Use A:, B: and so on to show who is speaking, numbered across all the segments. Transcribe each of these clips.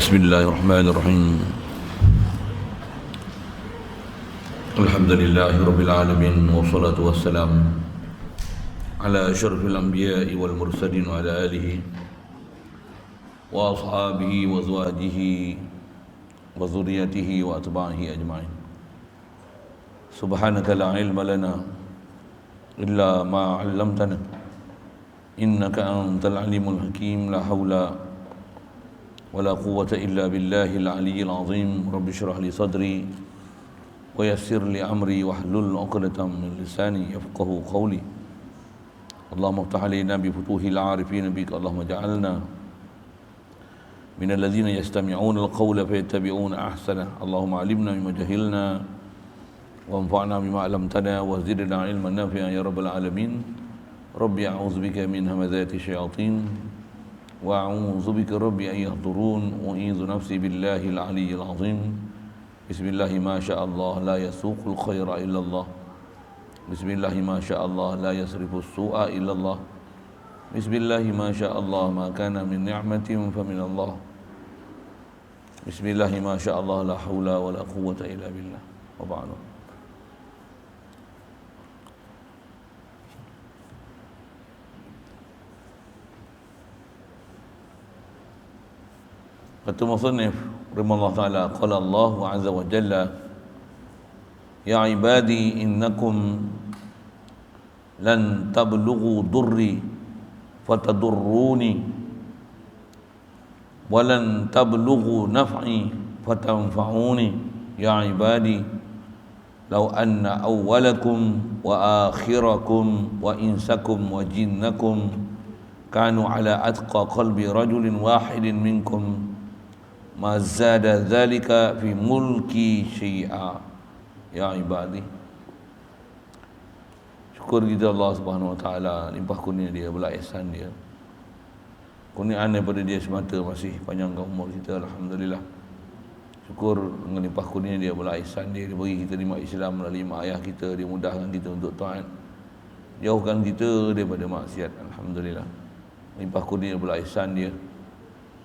A: Bismillahirrahmanirrahim. Alhamdulillahirabbil alamin wassalatu wassalam ala asyrafil anbiya'i wal mursalin wa ala alihi wa ashabihi wa azwajihi wa dzurriyyatihi wa atba'ihi ajma'in. Subhanaka la ilma lana illa ma 'allamtana innaka antal alimul hakim. La haula wala quwwata illa billahil aliyyil azim. Rabbi shrah li sadri wa yassir li amri wahlul 'uqdatam min lisani yafqahu qawli. Allahumma iftah 'alaina bi futuhil 'arifin bika. Allahumma ja'alna min alladhina yastami'una al-qawla fayattabi'una ahsana. Allahumma 'allimna bima jahilna wanfa'na bima 'allamtana wa zidna 'ilman nafi'an ya rabbal alamin. Rabbi a'udzubika min hamazati syayatin wa a'udzubika rabbi an yahdurun. U'idzu nafsi billahil aliyyil azim. Bismillahi ma sya'allah la yasuqul khaira illallah. Bismillahi ma sya'allah la yasrifus su'a illallah. Bismillahi ma sya'allah ma kana min ni'matin fa min Allah. Bismillahi ma sya'allah la haula wa la quwwata illa billah. Wa ba'du. Kata musannif rahimahullah ta'ala, qala Allah azza wa jalla, ya ibadi innakum lan tablughu durri fatadurruni wa lan tablughu naf'i fatanfa'uni. Ya ibadi law anna awwalakum wa akhirakum wa insakum wa jinnakum kanu ala atqa qalbi rajulin wahidin minkum ma zada dhalika fi mulki syai'a. Ya ibadi, syukur kita Allah Subhanahu wa taala, limpah kurnia dia, belas ihsan dia, kurniaan daripada dia semata masih panjangkan umur kita. Alhamdulillah, syukur dengan limpah kurnia dia, belas ihsan dia, dia bagi kita nikmat Islam melalui mak ayah kita, dia mudahkan kita untuk taat, jauhkan kita daripada maksiat. Alhamdulillah, limpah kurnia belas ihsan dia,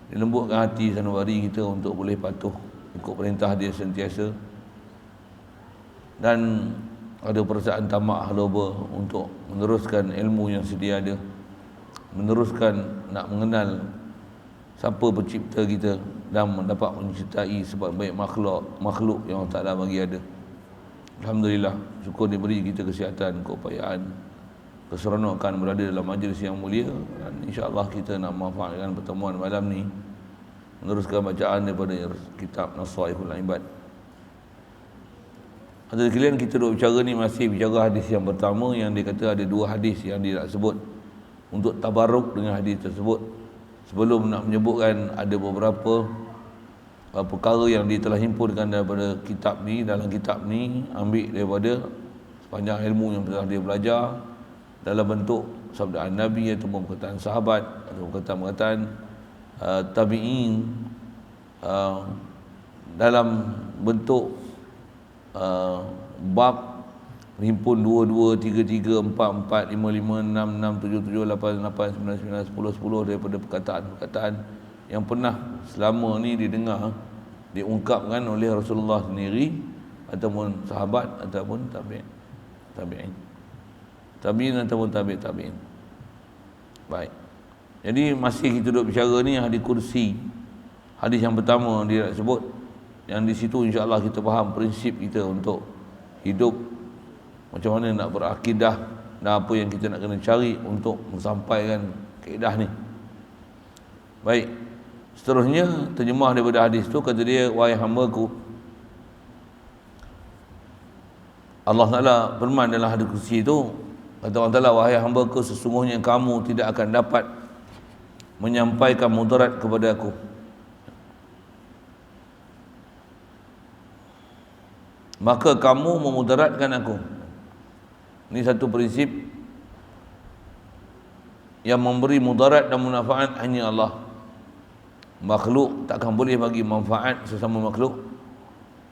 A: dilembutkan hati sanubari kita untuk boleh patuh ikut perintah dia sentiasa, dan ada perasaan tamak loba untuk meneruskan ilmu yang sedia ada, meneruskan nak mengenal siapa pencipta kita dan mendapat mencintai sebaik-baik makhluk yang Allah Ta'ala bagi ada. Alhamdulillah, syukur diberi kita kesihatan, keupayaan, keseronokan berada dalam majlis yang mulia, dan insya-Allah kita nak manfaatkan pertemuan malam ni meneruskan bacaan daripada kitab Nasaihul Ibad. Ada sekalian, kita duk bicara ni masih bicara hadis yang pertama, yang dia kata ada dua hadis yang dia nak sebut untuk tabarruk dengan hadis tersebut. Sebelum nak menyebutkan ada beberapa perkara yang dia telah himpunkan daripada kitab ni, dalam kitab ni ambil daripada sepanjang ilmu yang telah dia belajar dalam bentuk sabda Nabi ataupun perkataan sahabat atau perkataan tabi'in, dalam bentuk bab himpun 2, 2, 3, 3, 4, 4, 5, 5, 6, 6, 7, 7, 8, 8, 9, 9, 10, 10 daripada perkataan-perkataan yang pernah selama ni didengar, diungkapkan oleh Rasulullah sendiri ataupun sahabat ataupun tabi'in ataupun tabi'in. Baik. Jadi masih kita duduk bicara ni hadis kursi. Hadis yang pertama dia nak sebut, yang di situ insya-Allah kita faham prinsip kita untuk hidup, macam mana nak berakidah dan apa yang kita nak kena cari untuk menyampaikan kaedah ni. Baik. Seterusnya terjemah daripada hadis tu, kata dia, wahai hamba-Ku, Allah Ta'ala firman dalam hadis kursi itu, kata Allah Ta'ala, wahai hamba-Ku, sesungguhnya kamu tidak akan dapat menyampaikan mudarat kepada Aku, maka kamu memudaratkan Aku. Ini satu prinsip, yang memberi mudarat dan manfaat hanya Allah. Makhluk takkan boleh bagi manfaat sesama makhluk.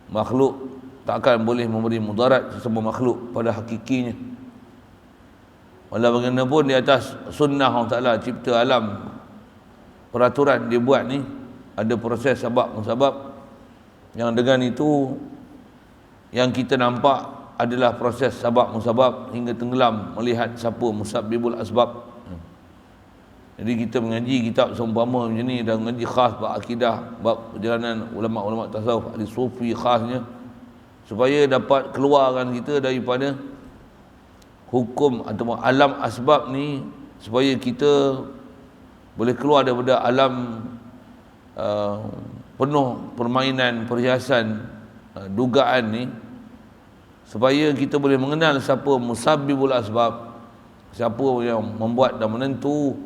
A: Makhluk takkan boleh memberi mudarat sesama makhluk pada hakikinya. Walau bagaimanapun di atas sunnah Allah Ta'ala cipta alam, peraturan dia buat ni, ada proses sabab musabab yang dengan itu yang kita nampak adalah proses sabab musabab hingga tenggelam melihat siapa musabbibul asbab. Jadi kita mengaji kitab seumpama macam ni dan mengaji khas bab akidah, bab perjalanan ulama-ulama tasawuf, ahli sufi khasnya, supaya dapat keluarkan kita daripada hukum atau alam asbab ni, supaya kita boleh keluar daripada alam penuh permainan, perhiasan, dugaan ni, supaya kita boleh mengenal siapa musabbibul asbab, siapa yang membuat dan menentu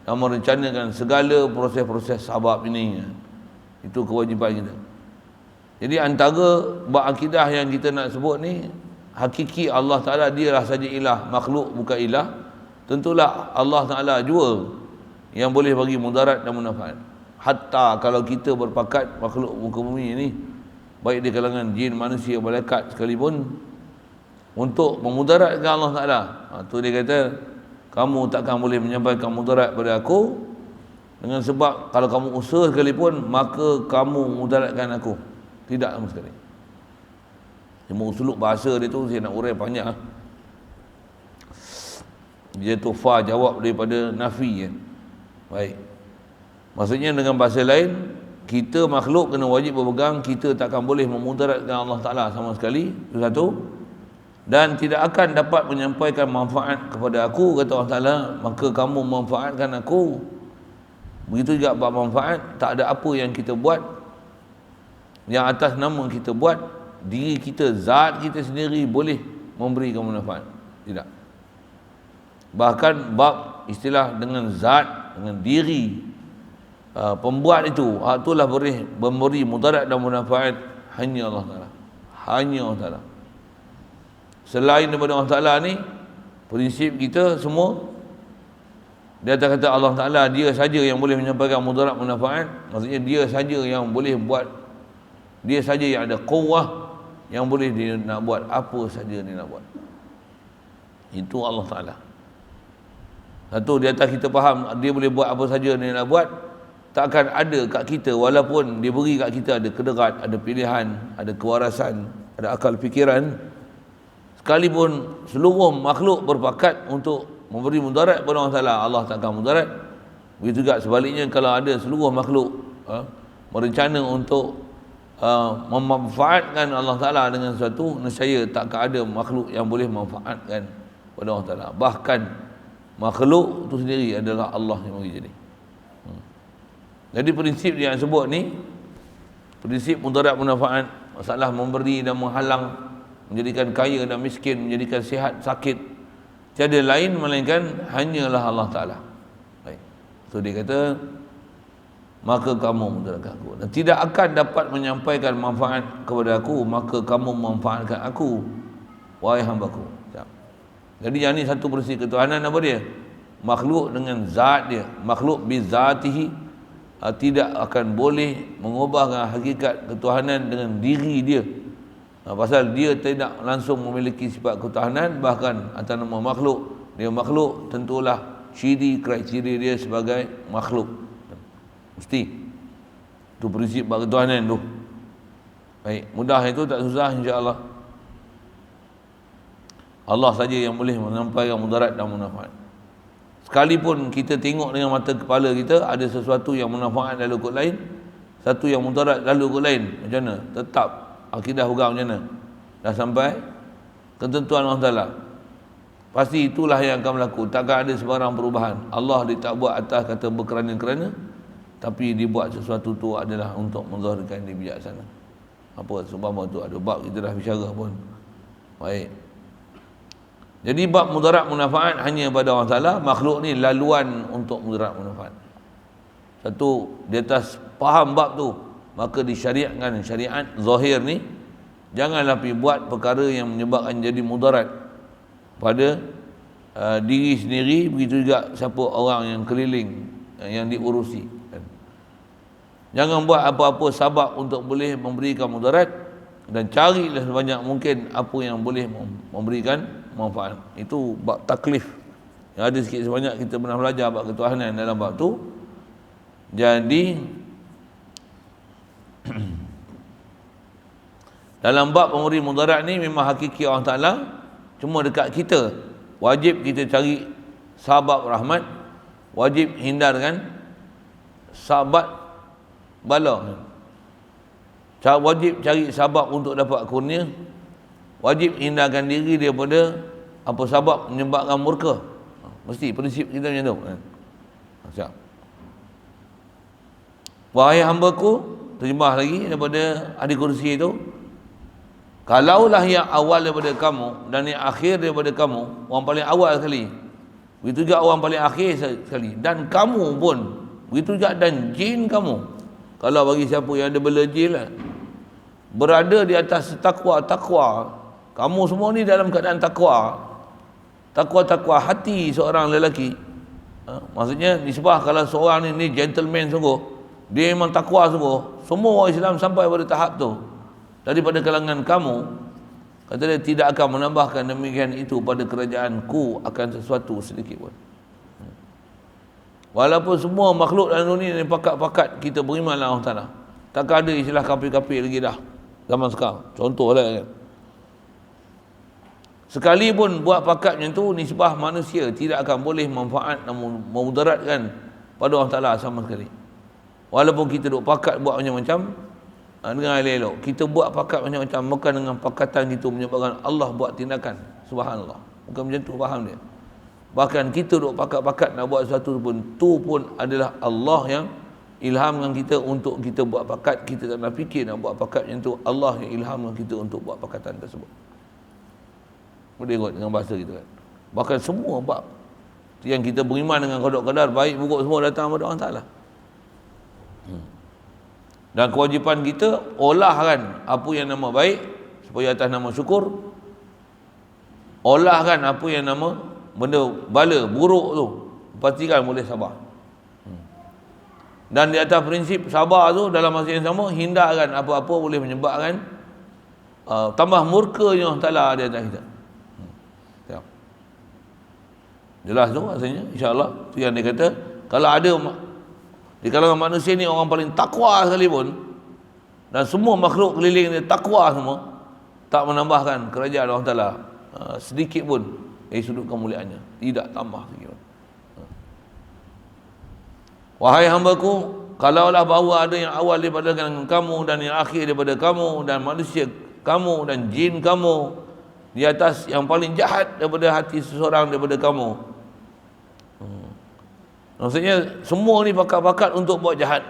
A: dan merencanakan segala proses-proses sabab ini. Itu kewajipan kita. Jadi antara bab akidah yang kita nak sebut ni, hakiki Allah Ta'ala dialah saja ilah, makhluk bukan ilah. Tentulah Allah Ta'ala jua yang boleh bagi mudarat dan manfaat. Hatta kalau kita berpakat makhluk muka bumi ini, baik di kalangan jin, manusia, malaikat sekalipun, untuk memudaratkan Allah Ta'ala, tu dia kata, kamu takkan boleh menyampaikan mudarat pada aku, dengan sebab kalau kamu usaha sekalipun, maka kamu mudaratkan aku. Tidak sama sekali. Cuma usuluk bahasa dia tu saya nak urai panjang. Dia tu fa jawab daripada nafi, kan? Baik. Maksudnya dengan bahasa lain, kita makhluk kena wajib berpegang, kita takkan boleh memudaratkan Allah Ta'ala sama sekali. Itu satu. Dan tidak akan dapat menyampaikan manfaat kepada aku, kata Allah Ta'ala, maka kamu memanfaatkan aku. Begitu juga bab manfaat, tak ada apa yang kita buat yang atas nama kita buat, diri kita, zat kita sendiri boleh memberikan manfaat. Tidak. Bahkan bab istilah dengan zat, dengan diri pembuat itu, itulah boleh memberi mudarat dan manfaat hanya Allah Ta'ala. Hanya Allah Ta'ala. Selain daripada Allah Ta'ala ni, prinsip kita semua di atas kata Allah Ta'ala, dia saja yang boleh menyampaikan mudarat manfaat. Maksudnya dia saja yang boleh buat, dia saja yang ada quwwah, yang boleh dia nak buat apa saja dia nak buat. Itu Allah Ta'ala. Satu, di atas kita faham dia boleh buat apa saja dia nak buat, takkan ada kat kita, walaupun dia beri kat kita ada kederat, ada pilihan, ada kewarasan, ada akal fikiran, sekalipun seluruh makhluk berpakat untuk memberi mudarat kepada Allah Ta'ala, Allah takkan mudarat. Begitu juga sebaliknya, kalau ada seluruh makhluk merencana untuk memanfaatkan Allah Ta'ala dengan sesuatu, nescaya takkan ada makhluk yang boleh memanfaatkan kepada Allah Ta'ala. Bahkan makhluk itu sendiri adalah Allah yang bagi jadi. Jadi prinsip yang sebut ni, prinsip mudarat manfaat, masalah memberi dan menghalang, menjadikan kaya dan miskin, menjadikan sihat sakit, tiada lain melainkan hanyalah Allah Ta'ala. Baik. So dia kata, maka kamu mudaratkan aku, dan tidak akan dapat menyampaikan manfaat kepada aku, maka kamu memanfaatkan aku, wahai hambaku. Jadi yang ni satu prinsip ketuhanan. Apa dia? Makhluk dengan zat dia, makhluk bizatihi, tidak akan boleh mengubahkan hakikat ketuhanan dengan diri dia. Pasal dia tidak langsung memiliki sifat ketuhanan, bahkan atas nama makhluk, dia makhluk, tentulah ciri kriteria dia sebagai makhluk. Mesti. Itu prinsip ketuhanan tu. Baik, mudah itu, tak susah insya-Allah. Allah saja yang boleh menyampaikan mudarat dan manfaat. Sekalipun kita tengok dengan mata kepala kita ada sesuatu yang manfaat lalu kot lain, satu yang mudarat lalu kot lain, macam mana? Tetap akidah orang macam mana? Dah sampai ketentuan Allah Ta'ala, pasti itulah yang akan berlaku. Takkan ada sebarang perubahan. Allah dia tak buat atas kata berkerana-kerana, tapi dibuat sesuatu tu adalah untuk menzahirkan dia bijaksana. Apa sebab tu ada bab kita dah bicara pun. Baik. Jadi bab mudarat manfaat hanya pada Allah Ta'ala, makhluk ni laluan untuk mudarat manfaat. Satu, di atas faham bab tu, maka disyariatkan syariat zahir ni, janganlah pergi buat perkara yang menyebabkan jadi mudarat pada diri sendiri, begitu juga siapa orang yang keliling, yang diurusi. Jangan buat apa-apa sabab untuk boleh memberikan mudarat, dan carilah sebanyak mungkin apa yang boleh memberikan manfaat. Itu bab taklif yang ada sikit sebanyak kita pernah belajar bab ketuhanan dalam bab tu. Jadi Dalam bab memberi mudarat ni memang hakiki Allah Ta'ala, cuma dekat kita wajib kita cari sahabat rahmat, wajib hindarkan sahabat bala, wajib cari sahabat untuk dapat kurnia, wajib hindarkan diri daripada apa sebab menyebabkan murka. Mesti prinsip kita macam tu. Siap. Wahai hamba-Ku, terjemah lagi daripada hadis kursi itu, kalaulah yang awal daripada kamu dan yang akhir daripada kamu, orang paling awal sekali, begitu juga orang paling akhir sekali, dan kamu pun begitu juga, dan jin kamu, kalau bagi siapa yang ada bela jin lah, berada di atas takwa, kamu semua ni dalam keadaan takwa hati seorang lelaki. Maksudnya nisbah kalau seorang ni gentleman sungguh, dia memang takwa sungguh, semua orang Islam sampai pada tahap tu, daripada kalangan kamu, kata dia, tidak akan menambahkan demikian itu pada kerajaanku akan sesuatu sedikit pun. Walaupun semua makhluk dalam dunia ni pakat-pakat kita beriman Allah Ta'ala, takkan ada istilah kafir-kafir lagi dah zaman sekarang. Contoh lah kan, sekalipun buat pakat macam tu, nisbah manusia tidak akan boleh manfaat namun memudaratkan pada Allah Ta'ala sama sekali. Walaupun kita duk pakat buat macam-macam dengan elok, kita buat pakat macam-macam, bukan dengan pakatan kita menyebabkan Allah buat tindakan. Subhanallah, bukan macam tu faham dia. Bahkan kita duk pakat-pakat nak buat sesuatu pun, tu pun adalah Allah yang ilhamkan kita untuk kita buat pakat. Kita tak nak fikir nak buat pakat macam tu, Allah yang ilhamkan kita untuk buat pakatan tersebut. Boleh kot dengan bahasa kita kan. Bahkan semua bab yang kita beriman dengan qada baik buruk semua datang daripada Allah Ta'ala. Dan kewajipan kita olahkan apa yang nama baik supaya atas nama syukur, olahkan apa yang nama benda bala buruk tu, pastikan boleh sabar. Dan di atas prinsip sabar tu, dalam masa yang sama hindarkan apa-apa boleh menyebabkan tambah murkanya Allah Ta'ala di atas kita. Jelas tu rasanya, insya-Allah. Tu yang dia kata, kalau ada di kalangan manusia ni orang paling takwa sekalipun, dan semua makhluk keliling dia takwa semua, tak menambahkan kerajaan Allah Ta'ala sedikit pun dari sudut kemuliaannya, tidak tambah sedikit pun. Wahai hamba-Ku, kalaulah bahawa ada yang awal daripada kamu dan yang akhir daripada kamu, dan manusia kamu dan jin kamu di atas yang paling jahat daripada hati seseorang daripada kamu. Maksudnya semua ni pakat-pakat untuk buat jahat,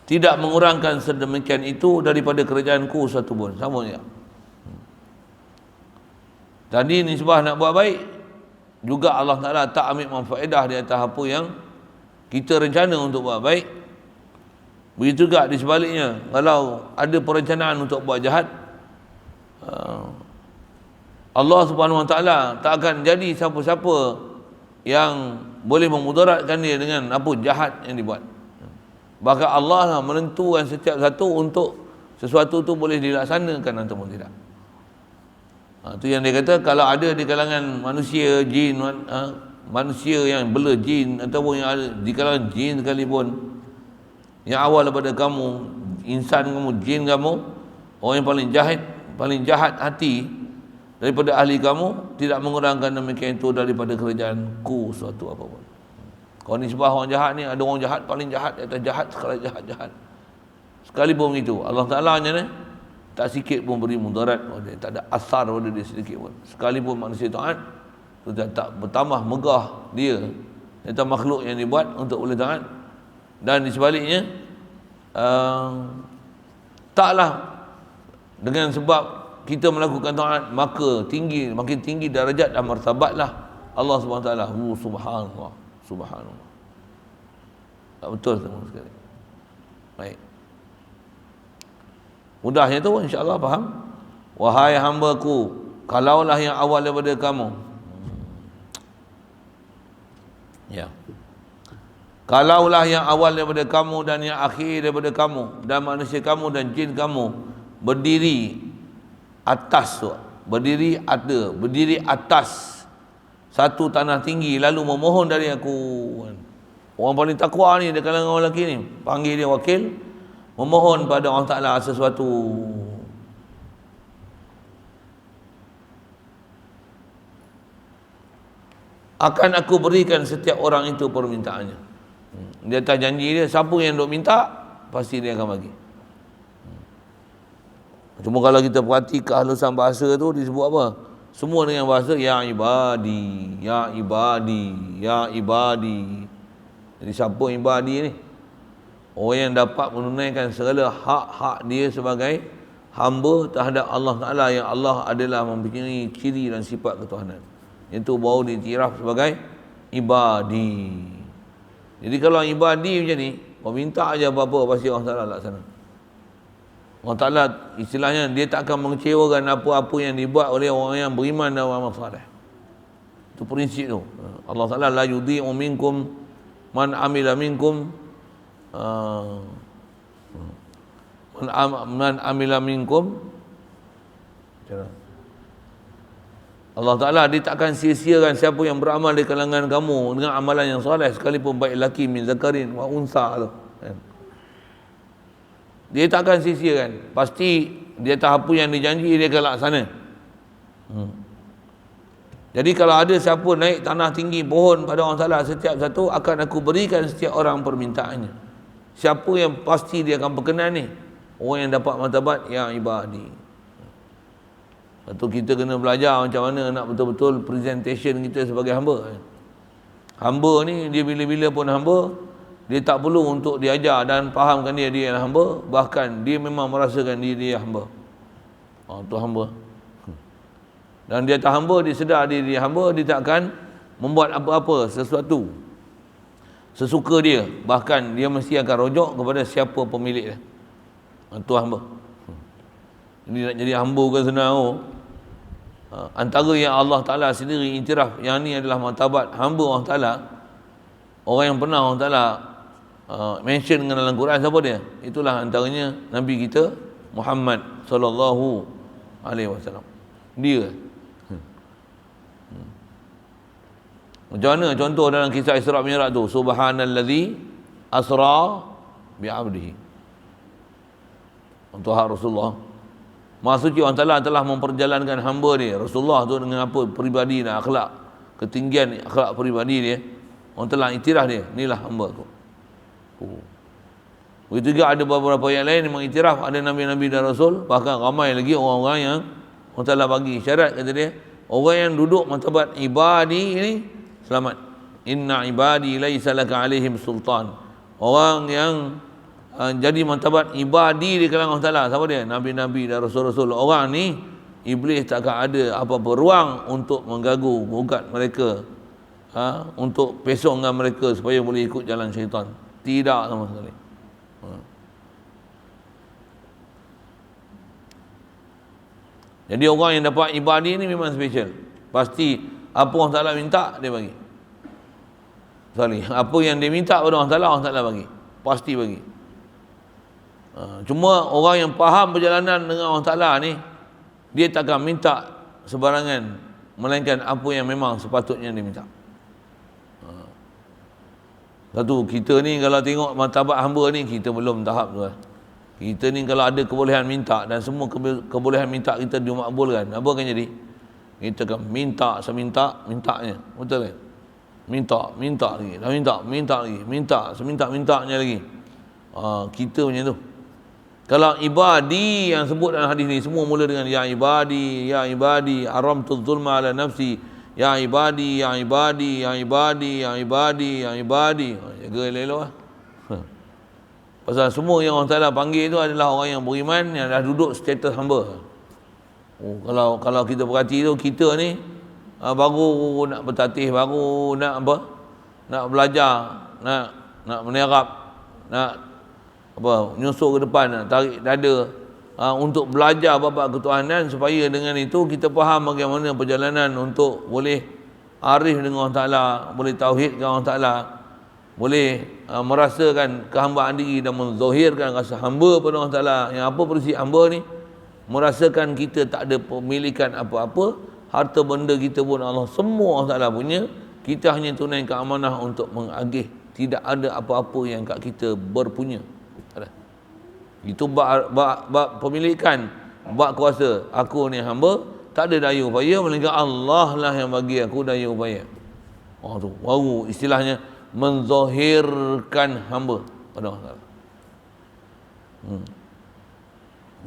A: tidak mengurangkan sedemikian itu daripada kerajaanku satu pun. Sama je. Jadi nisbah nak buat baik juga, Allah Ta'ala tak ambil manfaedah di atas apa yang kita rencana untuk buat baik. Begitu juga di sebaliknya, kalau ada perencanaan untuk buat jahat, Allah Subhanahu Wa Ta'ala tak akan jadi siapa-siapa yang boleh memudaratkan dia dengan apa jahat yang dibuat. Bahkan Allah lah menentukan setiap satu untuk sesuatu tu boleh dilaksanakan ataupun tidak. Itu yang dia kata, kalau ada di kalangan manusia, jin, manusia yang bela jin, ataupun yang ada di kalangan jin sekalipun, yang awal daripada kamu, insan kamu, jin kamu, orang yang paling jahat hati daripada ahli kamu, tidak mengurangkan demikian itu daripada kerajaanku suatu apapun. Kalau nisbah orang jahat ni, ada orang jahat paling jahat atas jahat sekali jahat-jahat. Sekalipun itu, Allah Ta'ala ni tak sikit pun beri mudarat pada dia, tak ada asar pada dia sedikit pun. Sekalipun manusia taat, tu tak bertambah megah dia tentang makhluk yang dibuat untuk boleh taat. Dan di sebaliknya, taklah dengan sebab kita melakukan taat maka makin tinggi darajat dan martabatlah Allah Subhanahu Wa Taala. Subhanallah, subhanallah. Tak betul sama sekali. Baik. Mudahnya tu, insya-Allah faham. Wahai hamba-Ku, kalaulah yang awal daripada kamu. Ya. Kalaulah yang awal daripada kamu dan yang akhir daripada kamu, dan manusia kamu dan jin kamu berdiri atas satu tanah tinggi lalu memohon dari aku. Orang paling takwa ni di kalangan orang lelaki ni, panggil dia wakil, memohon pada Allah Ta'ala sesuatu. Akan aku berikan setiap orang itu permintaannya. Dia atas janji dia, siapa yang duk minta, pasti dia akan bagi. Cuma kalau kita perhati kehalusan bahasa tu disebut apa? Semua dengan bahasa ya ibadi, ya ibadi, ya ibadi. Jadi siapa ibadi ni? Orang yang dapat menunaikan segala hak-hak dia sebagai hamba terhadap Allah Ta'ala, yang Allah adalah mempunyai ciri dan sifat ketuhanan. Itu baru diiktiraf sebagai ibadi. Jadi kalau ibadi macam ni, kau minta aja apa-apa, pasti Allah Ta'ala laksana. Allah Ta'ala istilahnya dia tak akan mengecewakan apa-apa yang dibuat oleh orang yang beriman dan beramal saleh. Itu prinsip tu. Allah Ta'ala la yudhi'u minkum man amila minkum man amila minkum. Allah Ta'ala dia tak akan sia-siakan siapa yang beramal di kalangan kamu dengan amalan yang soleh, sekalipun baik lelaki min zakarin wa unsa tu. Dia tak akan sia-siakan. Pasti dia tak apa yang dijanji dia akan laksana. Jadi kalau ada siapa naik tanah tinggi pohon pada Allah Ta'ala setiap satu, akan aku berikan setiap orang permintaannya. Siapa yang pasti dia akan berkenan ni? Orang yang dapat martabat ya ibadi. Satu, kita kena belajar macam mana nak betul-betul presentation kita sebagai hamba. Hamba ni dia bila-bila pun hamba, dia tak perlu untuk diajar dan fahamkan dia adalah hamba, bahkan dia memang merasakan dia hamba. Tu hamba. Dan dia tak hamba, dia sedar dia hamba, dia tak akan membuat apa-apa sesuatu sesuka dia, bahkan dia mesti akan rujuk kepada siapa pemilik dia. Tu hamba. Jadi nak jadi hamba bukan senang. Antara yang Allah Ta'ala sendiri iktiraf yang ni adalah martabat hamba Allah Ta'ala, orang yang pernah Allah Ta'ala mention dengan dalam Quran, siapa dia? Itulah antaranya Nabi kita Muhammad sallallahu alaihi wasallam. Dia. Macam mana contoh dalam kisah Isra Mi'raj tu? Subhanallazi asra bi'abdihi. Untuk hak Rasulullah. Maha suci Allah Ta'ala telah memperjalankan hamba dia Rasulullah tu dengan apa? Peribadi dan akhlak, ketinggian akhlak peribadi dia. Allah Ta'ala iktiraf dia, inilah hamba tu. Begitu juga ada beberapa yang lain yang mengiktiraf ada Nabi-Nabi dan Rasul, bahkan ramai lagi orang-orang yang Allah Ta'ala bagi syarat, kata dia, orang yang duduk martabat ibadi ini selamat. Inna ibadi laisa laka alaihim sultan. Orang yang jadi martabat ibadi di kalangan Allah Ta'ala, siapa dia? Nabi-Nabi dan Rasul-Rasul. Orang ni iblis takkan ada apa-apa ruang untuk mengganggu, gugat mereka, untuk pesongkan mereka supaya boleh ikut jalan syaitan. Tidak sama sekali. Jadi orang yang dapat ibadi ni memang special. Pasti apa Allah Ta'ala minta, dia bagi. Sorry, apa yang dia minta pada Allah Ta'ala bagi. Pasti bagi. Cuma orang yang faham perjalanan dengan Allah Ta'ala ni, dia takkan minta sebarangan, melainkan apa yang memang sepatutnya dia minta. Satu, kita ni kalau tengok martabat hamba ni, kita belum tahap tu. Kita ni kalau ada kebolehan minta dan semua kebolehan minta kita dimakbulkan, apa akan jadi? Kita akan minta seminta-mintanya. Betul kan? Minta lagi. Dah minta lagi. Minta seminta-mintanya lagi. Kita macam tu. Kalau ibadi yang sebut dalam hadis ni, semua mula dengan ya ibadi, haramtu zulma ala nafsi. Ya ibadi, ya ibadi, ya ibadi, ya ibadi, ya ibadi. Jaga elok-elok lah. Pasal semua yang Allah Ta'ala panggil itu adalah orang yang beriman, yang dah duduk status hamba. Kalau kita perhati tu, kita ni baru nak bertatih, baru nak apa? Nak belajar, nak menyerap, nak apa? Nyusul ke depan, nak tarik dada untuk belajar bab ketuhanan, supaya dengan itu kita faham bagaimana perjalanan untuk boleh arif dengan Allah Ta'ala, boleh tauhid dengan Allah Ta'ala, boleh merasakan kehambaan diri dan menzahirkan rasa hamba pada Allah Ta'ala. Yang apa prinsip hamba ni? Merasakan kita tak ada pemilikan apa-apa, harta benda kita pun Allah, semua Allah Ta'ala punya, kita hanya tunaikan amanah untuk mengagih, tidak ada apa-apa yang kat kita berpunya. Itu bab pemilikan, bab kuasa. Aku ni hamba, tak ada daya upaya, melainkan Allah lah yang bagi aku daya upaya. Tu baru istilahnya menzahirkan hamba pada Allah Taala.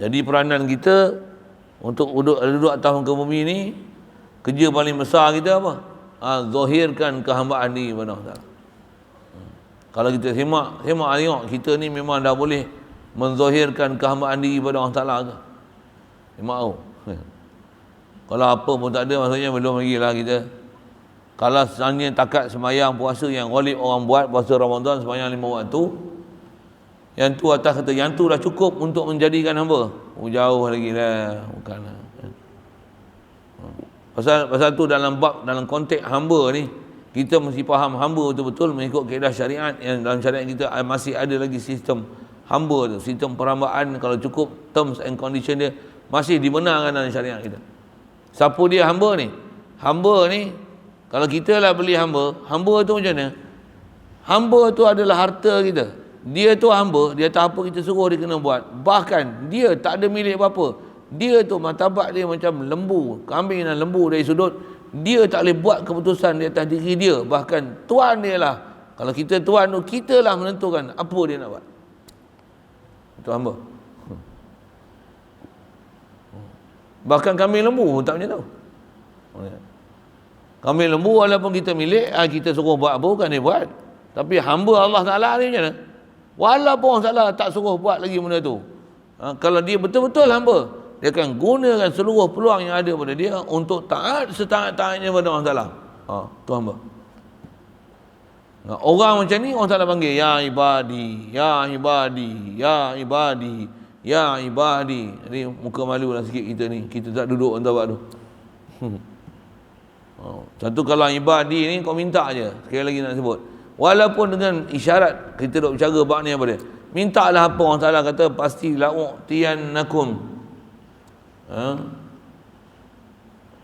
A: Jadi peranan kita untuk duduk atas muka bumi ni, kerja paling besar kita apa? Zahirkan kehambaan diri pada Allah Taala. Kalau kita semak tengok, kita ni memang dah boleh menzahirkan kehambaan diri pada Allah Taala ke? Semak tahu. Kalau apa pun tak ada, maksudnya belum lagi lah kita. Kalau sebenarnya takat semayang puasa yang ghalib orang buat, puasa Ramadan semayang 5 waktu, yang tu atas kata, yang tu dah cukup untuk menjadikan hamba. Jauh lagi lah, bukanlah. Pasal tu dalam konteks hamba ni, kita mesti faham hamba betul-betul mengikut kaedah syariat. Yang dalam syariat kita masih ada lagi sistem hamba tu, sistem perhambaan. Kalau cukup terms and condition dia masih dibenarkan dalam syariat kita. Siapa dia hamba ni? Hamba ni, kalau kita lah beli hamba tu macam mana? Hamba tu adalah harta kita. Dia tu hamba, dia tak apa kita suruh dia kena buat. Bahkan dia tak ada milik apa-apa. Dia tu martabat dia macam lembu, kambing dan lembu dari sudut. Dia tak boleh buat keputusan di atas diri dia. Bahkan tuan dia lah. Kalau kita tuan tu, kita lah menentukan apa dia nak buat. Itu hamba. Bahkan kambing lembu tak macam tu. Kambing lembu walaupun kita milik, kita suruh buat apa, bukan dia buat. Tapi hamba Allah Ta'ala ni macam mana? Walaupun orang salah tak suruh buat lagi benda tu. Kalau dia betul-betul hamba, dia akan gunakan seluruh peluang yang ada pada dia untuk taat setaat-taatnya pada orang Ta'ala. Tu hamba. Orang macam ni orang Ta'ala panggil ya ibadi, ya ibadi, ya ibadi, ya ibadi. Jadi muka malu lah sikit kita ni. Kita tak duduk tempat tu. Satu kalau ibadi ni kau minta je. Sekali lagi nak sebut. Walaupun dengan isyarat kita duk bercara bab ni apa dia? Mintalah apa orang Ta'ala kata pasti la'u'tiyannakum.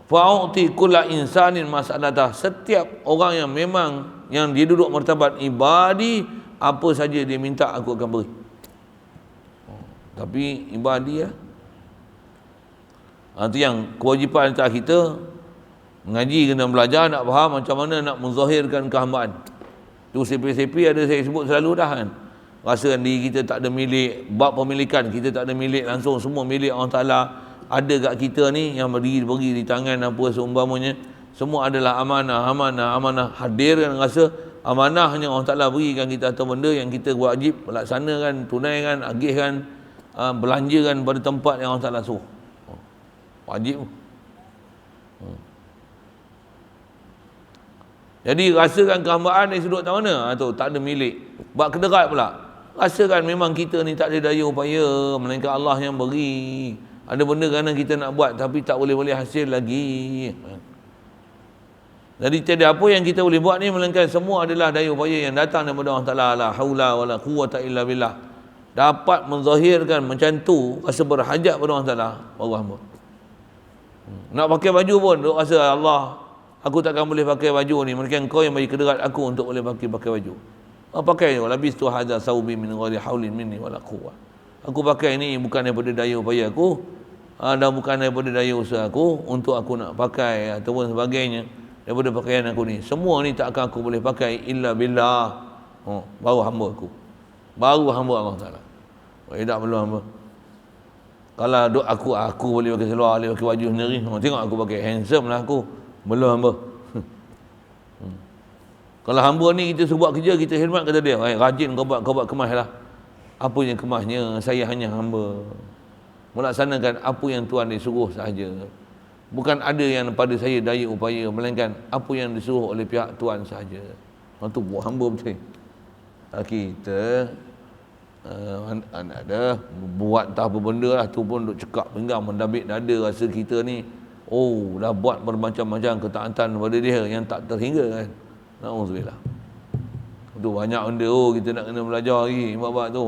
A: Fa'u'ti kulla insanin mas'alatah. Setiap orang yang memang yang dia duduk martabat ibadi, apa saja dia minta aku akan beri. Tapi ibadi ya. Itu yang kewajipan atas kita, mengaji kena belajar, nak faham macam mana nak menzahirkan kehambaan. Tu CP-CP ada saya sebut selalu dah kan. Rasakan diri kita tak ada milik, bab pemilikan kita tak ada milik langsung, semua milik Allah Ta'ala ada kat kita ni, yang beri di tangan apa seumpamanya, semua adalah amanah. Hadir dan rasa amanahnya Allah Ta'ala berikan kita atau benda yang kita wajib laksanakan, tunaikan, agihkan, belanjakan pada tempat yang Allah Ta'ala suruh. Wajib. Jadi rasakan kehambaan dari sudut tak mana? Tu tak ada milik. Buat kederat pula. Rasakan memang kita ni tak ada daya upaya, melainkan Allah yang beri. Ada benda kerana kita nak buat tapi tak boleh hasil lagi. Jadi tiada apa yang kita boleh buat ni, melainkan semua adalah daya upaya yang datang daripada Allah Ta'ala. La haula wala quwwata illa billah. Dapat menzahirkan macam tu, rasa berhajat pada Allah Ta'ala, baru hamba. Nak pakai baju pun duk rasa Allah, aku takkan boleh pakai baju ni, melainkan kau yang bagi kederat aku untuk boleh pakai baju. Pakai je, labis tu hadza saubi min ghairi haulin minni wala quwwah. Aku pakai ni bukan daripada daya upaya aku, dan bukan daripada daya usaha aku untuk aku nak pakai ataupun sebagainya daripada pakaian aku ni. Semua ni tak akan aku boleh pakai illa billah. Baru hamba aku. Baru hamba Allah Ta'ala. Tak perlu hamba. Kalau aku boleh pakai seluar, boleh pakai baju sendiri, tengok aku pakai, handsome lah aku. Belum hamba. Kalau hamba ni kita suruh buat kerja, kita khidmat, kata dia, rajin kau buat kemas lah. Apa yang kemasnya? Saya hanya hamba. Melaksanakan apa yang Tuhan disuruh sahaja. Bukan ada yang pada saya daya upaya, melainkan apa yang disuruh oleh pihak Tuhan sahaja. Itu buat hamba betul. Kita ada buat tak apa benda lah, tu pun duk cekak pinggang, mendabik dada, rasa kita ni dah buat bermacam-macam ketaatan kepada dia yang tak terhingga kan. Na'udzubillah. Tu banyak benda kita nak kena belajar lagi bab-bab tu.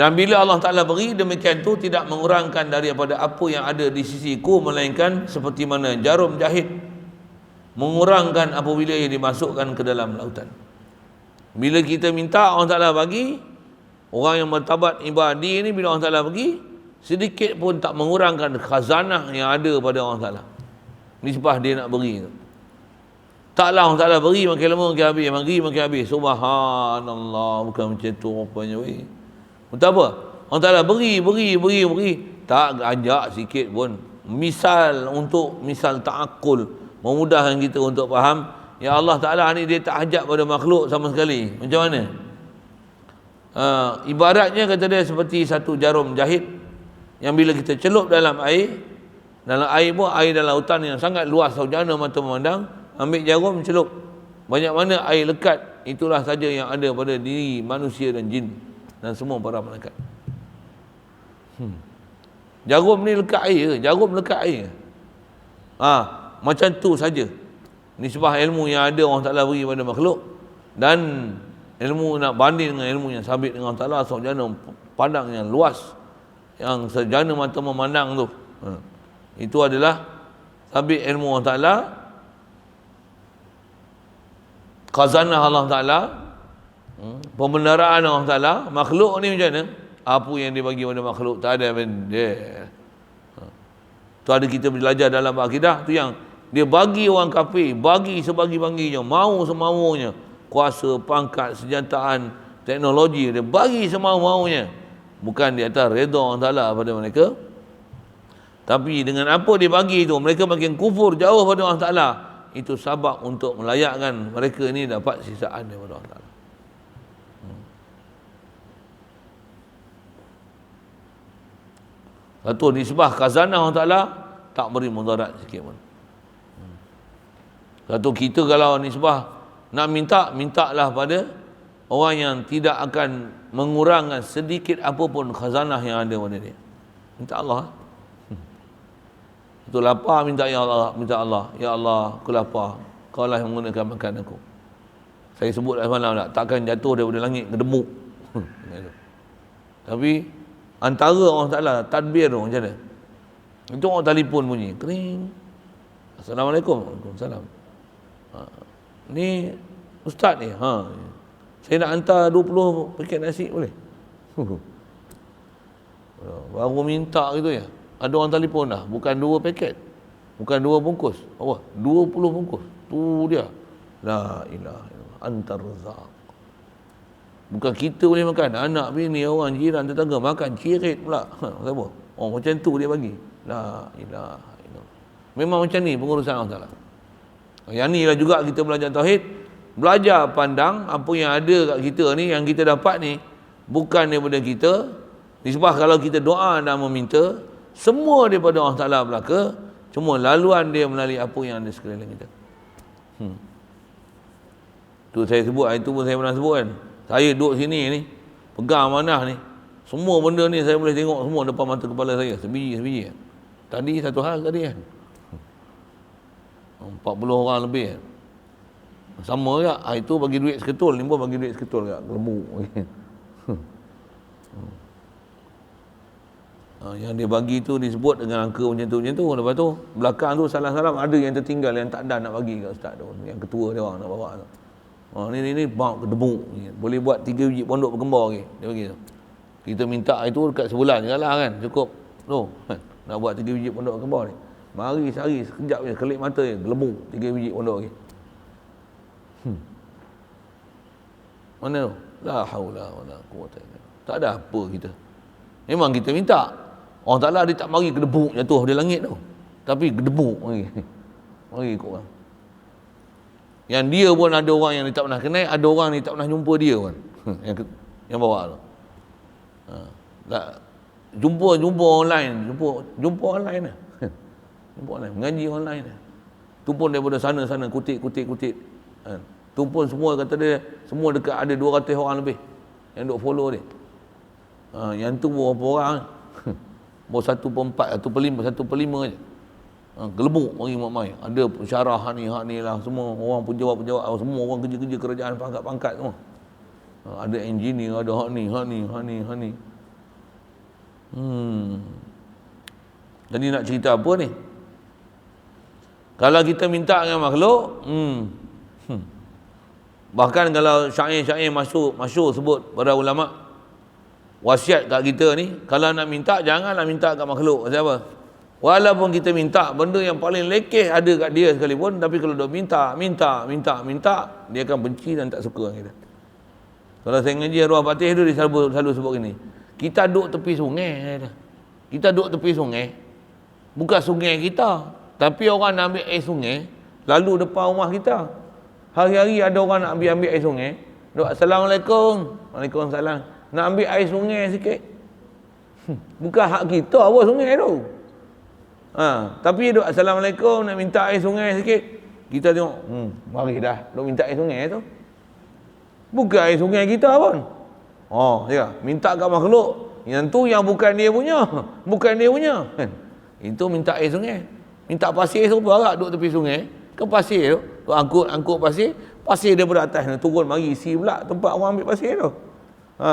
A: Dan bila Allah Ta'ala beri demikian tu, tidak mengurangkan daripada apa yang ada di sisiku, melainkan seperti mana jarum jahit mengurangkan apabila ia dimasukkan ke dalam lautan. Bila kita minta Allah Ta'ala bagi, orang yang martabat ibadi ni bila Allah Ta'ala bagi, sedikit pun tak mengurangkan khazanah yang ada pada Allah Ta'ala. Nisbah dia nak beri tu. Taklah Allah Ta'ala beri makin lama makin habis, makin habis. Subhanallah, bukan macam tu rupanya. Untuk apa? Allah Ta'ala beri. Tak ajak sikit pun. Misal ta'akul, memudahkan kita untuk faham. Ya Allah Ta'ala ni dia tak hajat pada makhluk sama sekali. Macam mana? Ibaratnya kata dia seperti satu jarum jahit yang bila kita celup dalam air pun air dalam lautan yang sangat luas, saujana mata memandang, ambil jarum celup, banyak mana air lekat, itulah saja yang ada pada diri manusia dan jin dan semua para malaikat. Jarum ni lekat air ke? Macam tu saja nisbah ilmu yang ada Allah Ta'ala beri pada makhluk, dan ilmu nak banding dengan ilmu yang sabit dengan Allah Ta'ala, saujana pandang yang luas, yang sejana mata memandang tu. Itu adalah sabit ilmu Allah Ta'ala, khazanah Allah Ta'ala, pembendaraan Allah Ta'ala. Makhluk ni macam mana? Apa yang dia bagi pada makhluk tak ada benda. Tu ada kita belajar dalam akidah tu, yang dia bagi orang kafir, bagi sebagi-baginya, mau semaunya, kuasa, pangkat, senjataan, teknologi, dia bagi semau-maunya, bukan di atas redha Allah Ta'ala pada mereka. Tapi dengan apa dia bagi itu, mereka makin kufur, jauh pada Allah Ta'ala. Itu sebab untuk melayakkan mereka ini dapat sisaan daripada Allah Ta'ala. Satu nisbah khazanah Allah Ta'ala tak beri mudarat sikit pun. Satu, kita kalau nisbah nak mintalah pada orang yang tidak akan mengurangkan sedikit apapun khazanah yang ada pada dia. Minta Allah. Itu lapar, minta ya Allah, ya Allah, aku lapar, kau lah yang menggunakan makan aku. Saya sebut semalam tak, takkan jatuh daripada langit kedemuk. Tapi antara orang Ta'ala tadbir tu macam mana? Itu orang telefon bunyi, kering. Assalamualaikum. Waalaikumsalam. Ni ustaz ni, saya nak hantar 20 paket nasi boleh? Baru minta gitu ya. Ada orang telefon dah, bukan 2 paket, bukan 2 bungkus, apa? 20 bungkus. Tu dia. La ilaha illallah, antar razaq. Bukan kita boleh makan, anak bini, orang jiran, tetangga makan cirit pula. Siapa? Oh, macam tu dia bagi. La ilaha illallah. Memang macam ni pengurusan Allah Ta'ala. Yang ni lah juga kita belajar tauhid, belajar pandang apa yang ada kat kita ni, yang kita dapat ni bukan daripada kita. Sebab kalau kita doa dan meminta, semua daripada Allah Ta'ala belaka, cuma laluan dia melalui apa yang ada sekeliling kita. Tu saya sebut, itu pun saya pernah sebut kan. Saya duduk sini ni, pegang amanah ni, semua benda ni saya boleh tengok semua depan mata kepala saya, sebiji-sebiji. Tadi satu hal tadi kan, 40 orang lebih kan. Sama tak? Itu bagi duit seketul, ni pun bagi duit seketul tak? Lembu. Yang dia bagi tu disebut dengan angka macam tu. Lepas tu belakang tu salam-salam ada yang tertinggal, yang tak ada nak bagi kat ustaz tu, yang ketua dia orang nak bawa tu. Ni bau kedemuk, boleh buat 3 biji pondok berkembar lagi dia bagi tu. Kita minta itu dekat sebulan je lah kan, cukup tu kan? Nak buat 3 biji pondok berkembar ni, mari sehari sekejap je, kelip mata je, gelembung 3 biji pondok lagi. Mana tu? La haula wala quwwata illa billah. Tak ada apa kita. Memang kita minta. Allah Ta'ala dia tak mari kedebuk jatuh dari langit tu, tapi kedebuk mari ikut orang. Yang dia pun ada orang yang dia tak pernah kenal, ada orang ni tak pernah jumpa dia pun. yang bawa tu. Jumpa online, jumpa online lah. Jumpa online, mengaji online lah. Tu pun daripada sana kutip. Tu pun semua kata dia, semua dekat ada 200 orang lebih yang duk follow dia. Yang tu berapa orang? Baru 1/4, 1/5 je. Gelembuk mari mai. Ada syarah hak ni lah, semua orang pun jawab, semua orang kerja kerajaan, pangkat semua. Ada engineer, ada hak ni. Jadi nak cerita apa ni? Kalau kita minta dengan makhluk, bahkan kalau syair-syair masyhur sebut para ulama, wasiat kat kita ni, kalau nak minta janganlah minta kat makhluk. Siapa? Walaupun kita minta benda yang paling lekeh ada kat dia sekalipun, tapi kalau dok minta, dia akan benci dan tak suka dengan kita. Kalau saya ngaji arwah Fatih tu, dia selalu sebut gini, kita duduk tepi sungai, kita duduk tepi sungai, bukan sungai kita, tapi orang nak ambil air sungai lalu depan rumah kita. Hari-hari ada orang nak ambil air sungai, duk assalamualaikum, waalaikumsalam, nak ambil air sungai sikit. Bukan hak kita apa sungai tu. Tapi duk assalamualaikum, nak minta air sungai sikit. Kita tengok, mari dah duk minta air sungai tu. Bukan air sungai kita pun. Ya, minta kat makhluk. Yang tu yang bukan dia punya. Bukan dia punya. Itu minta air sungai. Minta pasir tu apa duk tepi sungai. Ke pasir tu, duk angkut pasir. Pasir daripada atas ni turun mari isi pula tempat orang ambil pasir tu.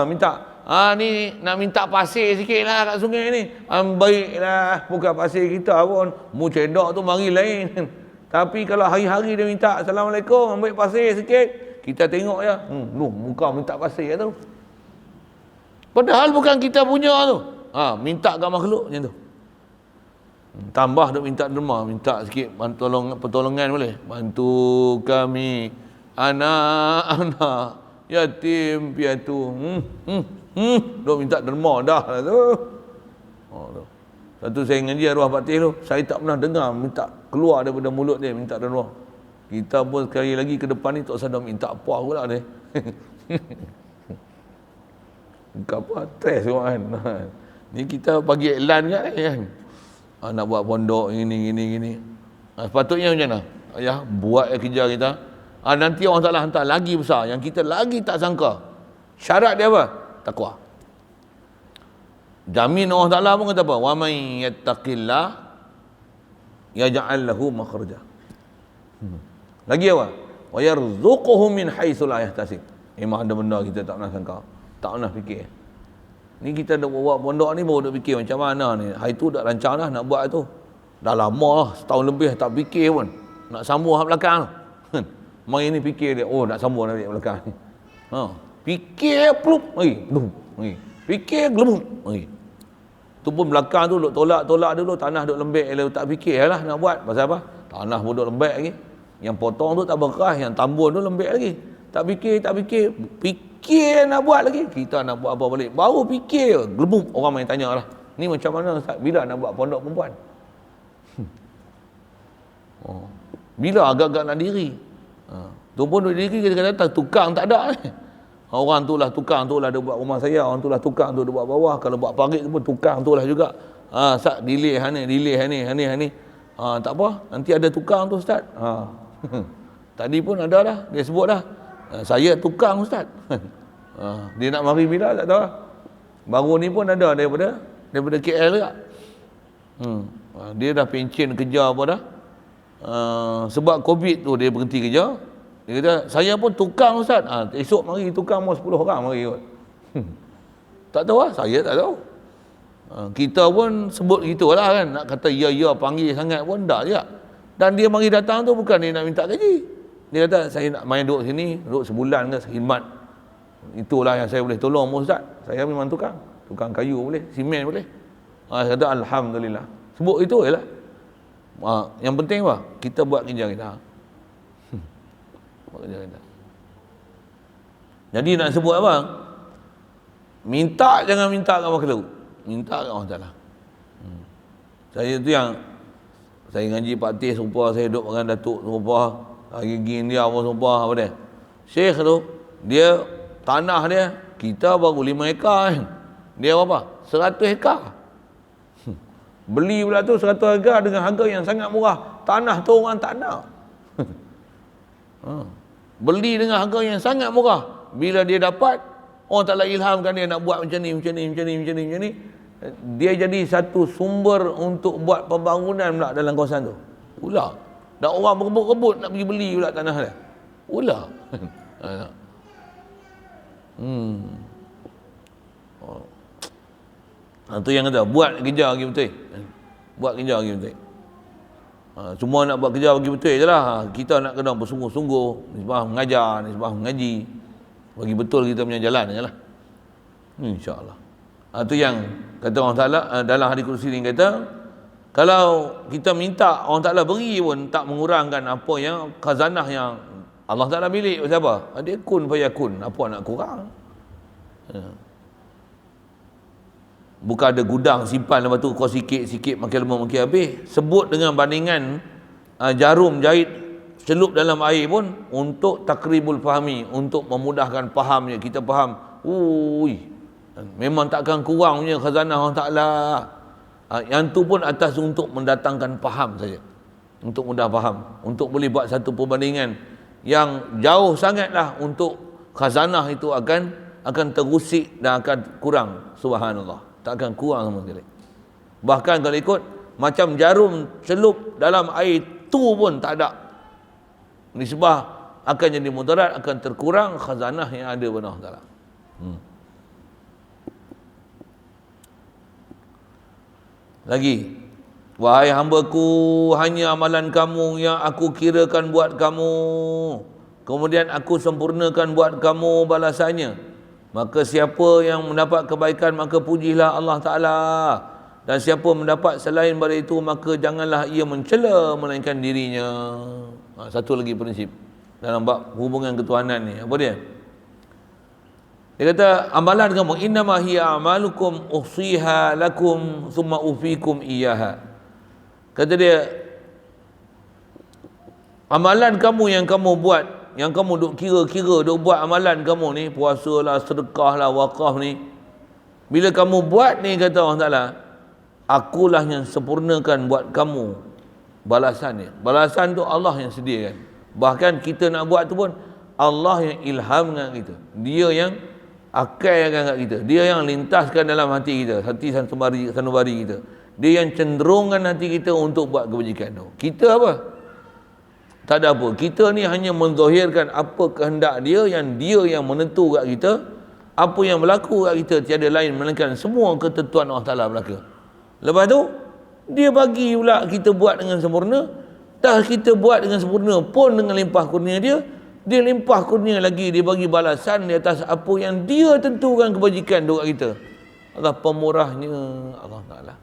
A: Minta. Ni nak minta pasir sikit lah kat sungai ni. Baiklah, bukan pasir kita pun. Mu cedok tu mari lain. Tapi kalau hari-hari dia minta assalamualaikum, ambil pasir sikit, kita tengok ya, muka minta pasir tu. Padahal bukan kita punya tu. Minta kat makhluk macam tu. Tambah duk minta derma, minta sikit pertolongan boleh. Bantu kami anak-anak yatim piatu. Duk minta derma dah lah tu. Satu saya ngaji arwah Fatih tu, saya tak pernah dengar minta keluar daripada mulut dia minta derma. Kita pun sekali lagi ke depan ni tak usah dah minta apa pula dia. Bukan apa, stres kan. Ni kita bagi iklan kan. Nak buat pondok gini. Sepatutnya macam mana? Ya, buat kerja kita. Nanti orang Ta'ala hantar lagi besar, yang kita lagi tak sangka. Syarat dia apa? Takwa. Jamin Allah Ta'ala pun kata apa? Wa man yattaqillah yaj'al lahu makhraja. Lagi apa? Wa yarzuquhu min haitsu la yahtasib. Memang ada benda kita tak pernah sangka, tak pernah fikir. Ni kita dah buat pondok ni baru dah fikir macam mana ni. Hari tu dah rancang dah nak buat tu. Dah lama lah, setahun lebih tak fikir pun. Nak sambung hak belakang tu. Mari ni fikir dia, nak sambung dari belakang ni. Fikir plup, mari. Fikir gelembung, mari. Tu pun belakang tu duk tolak dulu, tanah duk lembek, tak fikir lah nak buat. Pasal apa? Tanah pun duk lembek lagi. Yang potong tu tak berkeras, yang tambun tu lembek lagi. Tak fikir nak buat lagi. Kita nak buat apa balik, baru fikir gelembung. Orang main tanya lah, ni macam mana Ustaz, bila nak buat pondok perempuan? Bila agak-agak nak diri? Tu pun duk diri, kita kata tukang tak ada ni. Orang tu lah tukang tu lah dia buat rumah saya, orang tu lah tukang tu dia buat bawah. Kalau buat parit tu pun tukang tu lah juga. Ustaz delay ni. Tak apa, nanti ada tukang tu Ustaz. Tadi pun ada dah, dia sebut dah. Saya tukang Ustaz. Dia nak mari bila tak tahu. Baru ni pun ada daripada KL juga. Dia dah pencen kerja apa dah. Sebab COVID tu dia berhenti kerja. Dia kata, saya pun tukang Ustaz. Esok mari tukang mau 10 orang mari kot. Tak tahu lah, saya tak tahu. Kita pun sebut gitulah kan. Nak kata ya panggil sangat pun tak je. Dan dia mari datang tu bukan dia nak minta gaji. Dia kata, saya nak main duduk sini, duduk sebulan ke khidmat. Itulah yang saya boleh tolong Ustaz. Saya memang tukang kayu boleh, simen boleh. Saya kata alhamdulillah. Sebut itu je lah. Yang penting apa? Kita buat kerja kita. Jadi nak sebut apa? Minta, jangan minta kat makhluk. Minta kat Allah Ta'ala. Saya tu yang saya ngaji Pak Tis serupa, saya duduk dengan Datuk serupa, gigi India pun serupa apa dia. Syekh tu, dia tanah dia, kita baru 5 ekar kan. Dia berapa? 100 ekar. Beli pula tu 100 ekar dengan harga yang sangat murah. Tanah tu orang tak nak. Beli dengan harga yang sangat murah. Bila dia dapat, orang Ta'ala ilhamkan dia nak buat macam ni. Dia jadi satu sumber untuk buat pembangunan pula dalam kawasan tu. Pula. Dan orang berebut-rebut nak pergi beli pula tanah dia. Pula. Itu yang kata, buat kerja lagi betul. Buat kerja lagi betul. Semua nak buat kerja bagi betul je lah. Kita nak kena bersungguh-sungguh, nisbah mengajar, nisbah mengaji, bagi betul kita punya jalan je lah, insyaAllah. Itu yang kata Allah Ta'ala dalam hadis kursi ni, kata kalau kita minta Allah Ta'ala beri pun tak mengurangkan apa yang khazanah yang Allah Ta'ala milik. Siapa? Dia kun fayakun, apa nak kurang. Bukan ada gudang simpan, lepas tu kau sikit-sikit makin lama makin habis. Sebut dengan bandingan jarum jahit celup dalam air pun untuk takribul fahmi, untuk memudahkan fahamnya. Kita faham, memang takkan kurang punya khazanah Allah Ta'ala. Yang tu pun atas untuk mendatangkan faham saja, untuk mudah faham, untuk boleh buat satu perbandingan yang jauh sangatlah, untuk khazanah itu akan terusik dan akan kurang. Subhanallah, tak akan kurang sama sekali. Bahkan kalau ikut macam jarum celup dalam air tu pun tak ada, nisbah akan jadi mudarat, akan terkurang khazanah yang ada pada Allah Ta'ala. Lagi, wahai hamba-Ku, hanya amalan kamu yang aku kirakan buat kamu, kemudian aku sempurnakan buat kamu balasannya. Maka siapa yang mendapat kebaikan, maka pujilah Allah Ta'ala. Dan siapa mendapat selain daripada itu, maka janganlah ia mencela melainkan dirinya. Satu lagi prinsip dalam bab hubungan ketuhanan ni. Apa dia? Dia kata, amalan kamu, innama hiya amalukum uhsiha lakum thumma ufikum iyaha. Kata dia, amalan kamu yang kamu buat, yang kamu duk kira-kira, duk buat amalan kamu ni, puasa lah, sedekah lah, wakaf ni, bila kamu buat ni, kata Allah Ta'ala, akulah yang sempurnakan buat kamu balasannya. Balasan tu Allah yang sediakan. Bahkan kita nak buat tu pun Allah yang ilhamkan kita. Dia yang akalkan kat kita, dia yang lintaskan dalam hati kita, hati sanubari kita. Dia yang cenderungkan hati kita untuk buat kebajikan tu. Kita apa? Tak ada apa. Kita ni hanya menzahirkan apa kehendak dia yang menentu kat kita. Apa yang berlaku kat kita tiada lain melainkan semua ketentuan Allah Ta'ala berlaku. Lepas tu dia bagi pula kita buat dengan sempurna. Tak kita buat dengan sempurna pun dengan limpah kurnia dia limpah kurnia lagi, dia bagi balasan di atas apa yang dia tentukan kebajikan tu kat kita. Allah pemurahnya Allah Ta'ala.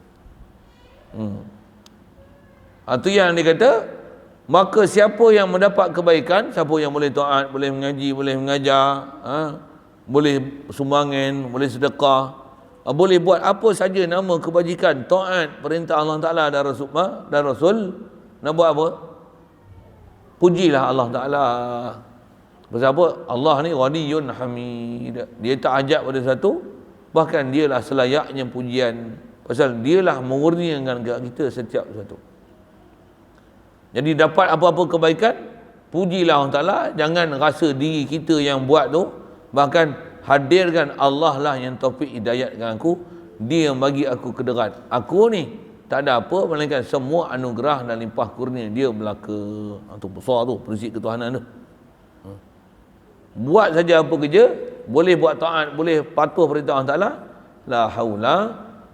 A: Itu yang dia kata, maka siapa yang mendapat kebaikan, siapa yang boleh taat, boleh mengaji, boleh mengajar, boleh sumbangan, boleh sedekah, boleh buat apa saja nama kebajikan, taat perintah Allah Ta'ala dan Rasul, nak buat apa? Pujilah Allah Ta'ala. Pasal apa? Allah ni ghaniyun hamid. Dia tak ajak pada satu, bahkan dialah selayaknya pujian. Pasal dialah mengurniakan kita setiap satu. Jadi dapat apa-apa kebaikan, pujilah Allah Ta'ala. Jangan rasa diri kita yang buat tu. Bahkan hadirkan Allah lah yang taufik hidayatkan aku. Dia yang bagi aku kederat. Aku ni tak ada apa melainkan semua anugerah dan limpah kurnia dia belaka. Itu besar tu prinsip ketuhanan tu. Buat saja apa kerja, boleh buat taat, boleh patuh perintah Allah Ta'ala, la haula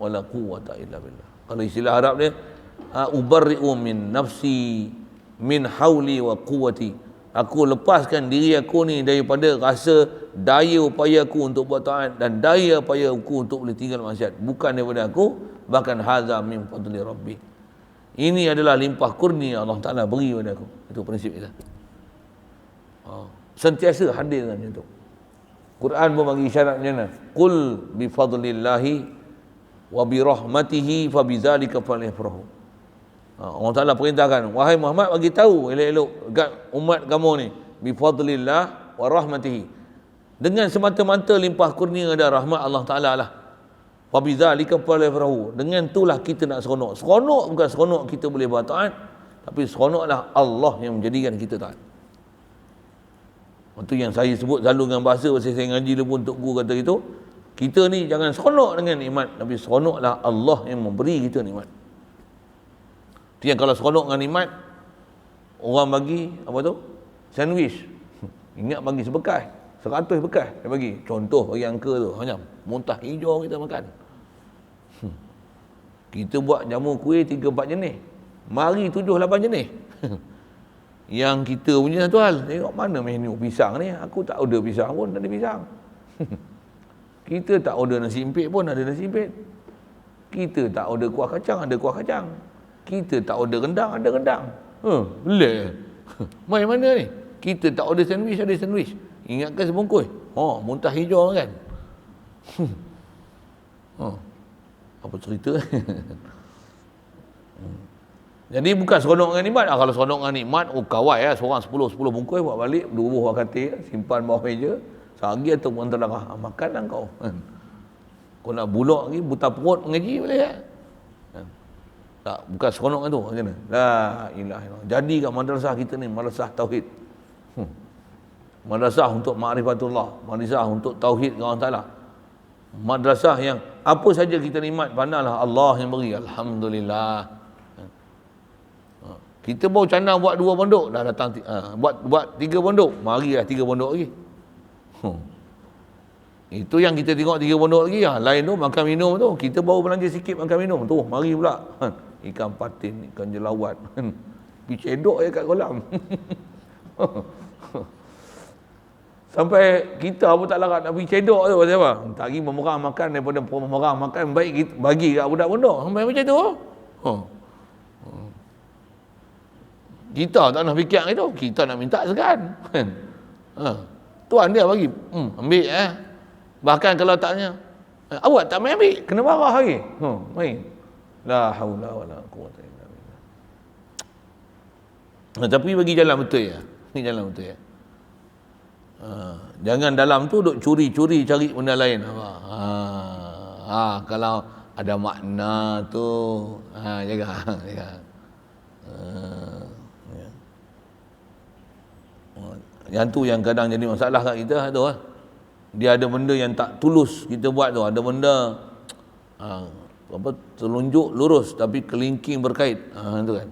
A: wala quwwata illa billah. Kalau istilah Arab dia, ubarri'u min nafsi min hauli wa quwwati. Aku lepaskan diri aku ni daripada rasa daya upaya aku untuk buat taat dan daya upaya aku untuk boleh tinggal maksiat. Bukan daripada aku, bahkan hadza min fadli rabbi. Ini adalah limpah kurnia Allah Ta'ala beri pada aku. Itu prinsip kita. Sentiasa hadir dengan itu. Quran pun bagi isyarat macam mana? Qul bi fadlillahi wa bi rahmatihi fa bidzalika falyafrahu. Allah Ta'ala perintahkan, wahai Muhammad, bagi tahu elok-elok dekat umat kamu ni, bi fadlillah wa rahmatihi, dengan semata-mata limpah kurnia dan rahmat Allah Ta'ala lah. Fa bidzalika falyafrahu, dengan itulah kita nak seronok. Seronok bukan seronok kita boleh buat taat, tapi seronoklah Allah yang menjadikan kita taat. Itu yang saya sebut selalu dengan bahasa pasal saya ngaji dulu untuk guru kata itu, kita ni jangan seronok dengan nikmat, tapi seronoklah Allah yang memberi kita nikmat. Itu yang kalau seronok dengan nikmat, orang bagi apa tu? Sandwich. Ingat bagi sebekas, 100 bekas dia bagi. Contoh bagi angka tu, macam muntah hijau kita makan. Kita buat jamu kuih 3-4 jenis. Mari 7-8 jenis. Yang kita punya satu hal, tengok mana menu pisang ni. Aku tak order pisang pun ada pisang. Kita tak order nasi impit pun ada nasi impit. Kita tak order kuah kacang, ada kuah kacang. Kita tak order rendang, ada rendang. Boleh. Mai mana ni? Kita tak order sandwich, ada sandwich. Ingatkan sebungkus. Muntah hijau kan. Apa cerita? Jadi bukan seronok dengan nikmat. Kalau seronok dengan nikmat, kawai seorang 10 bungkus buat balik, 2 buah katil, simpan bawah meja, sehari ataupun terlarah. Makanlah kau. Kau nak bulak lagi, buta perut mengaji boleh tak? Tak, bukan seronok dengan tu. Macam mana? La ilaha illallah. Jadi kat madrasah kita ni, madrasah tauhid. Madrasah untuk ma'rifatullah, madrasah untuk tauhid dengan Allah Ta'ala. Madrasah yang apa saja kita nikmat, pandanglah Allah yang beri. Alhamdulillah. Kita baru candang buat 2 pondok, dah datang buat 3 pondok. Marilah 3 pondok lagi. Itu yang kita tengok 3 pondok lagi. Lain tu makan minum tu. Kita baru belanja sikit makan minum. Tu mari pula. Ikan patin, ikan jelawat. Pergi cedok je kat kolam. Sampai kita pun tak larat nak pergi cedok tu. Pasal apa? Tak lagi memerah makan daripada memerah makan. Baik kita bagi kat budak pondok. Sampai macam tu. Kita tak nak fikir itu. Kita nak minta segan. Tuan dia bagi. Ambil Bahkan kalau taknya, awak tak main ambil. Kena marah lagi. Main. La haula wala quwwata illa billah. Tapi bagi jalan betul ya. Ini jalan betul ya. Jangan dalam tu duk curi-curi cari benda lain. Kalau ada makna tu, jaga. Yang tu yang kadang jadi masalah kat kita tu. Dia ada benda yang tak tulus kita buat tu. Ada benda telunjuk lurus tapi kelingking berkait. Tu kan.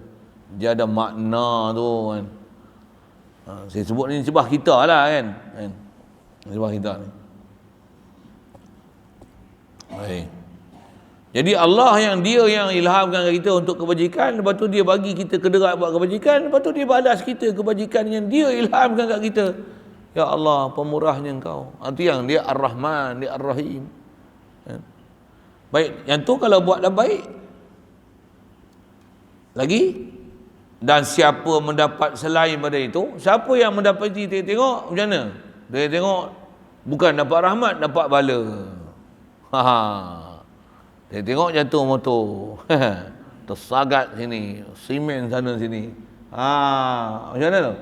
A: Dia ada makna tu kan. Saya sebut ni sebab kita lah kan. Sebab kita ni. Baik. Jadi Allah yang ilhamkan kita untuk kebajikan, lepas tu dia bagi kita kederat buat kebajikan, lepas tu dia balas kita kebajikan yang dia ilhamkan kat kita. Ya Allah, pemurahnya Engkau. Itu yang dia Ar-Rahman, dia Ar-Rahim. Baik, yang tu kalau buat dah baik. Lagi, dan siapa mendapat selain pada itu, siapa yang mendapati tengok macam mana? Dia tengok bukan dapat rahmat, dapat bala. Dia tengok jatuh motor. Tersagat sini, simen sana sini. Macam mana tu?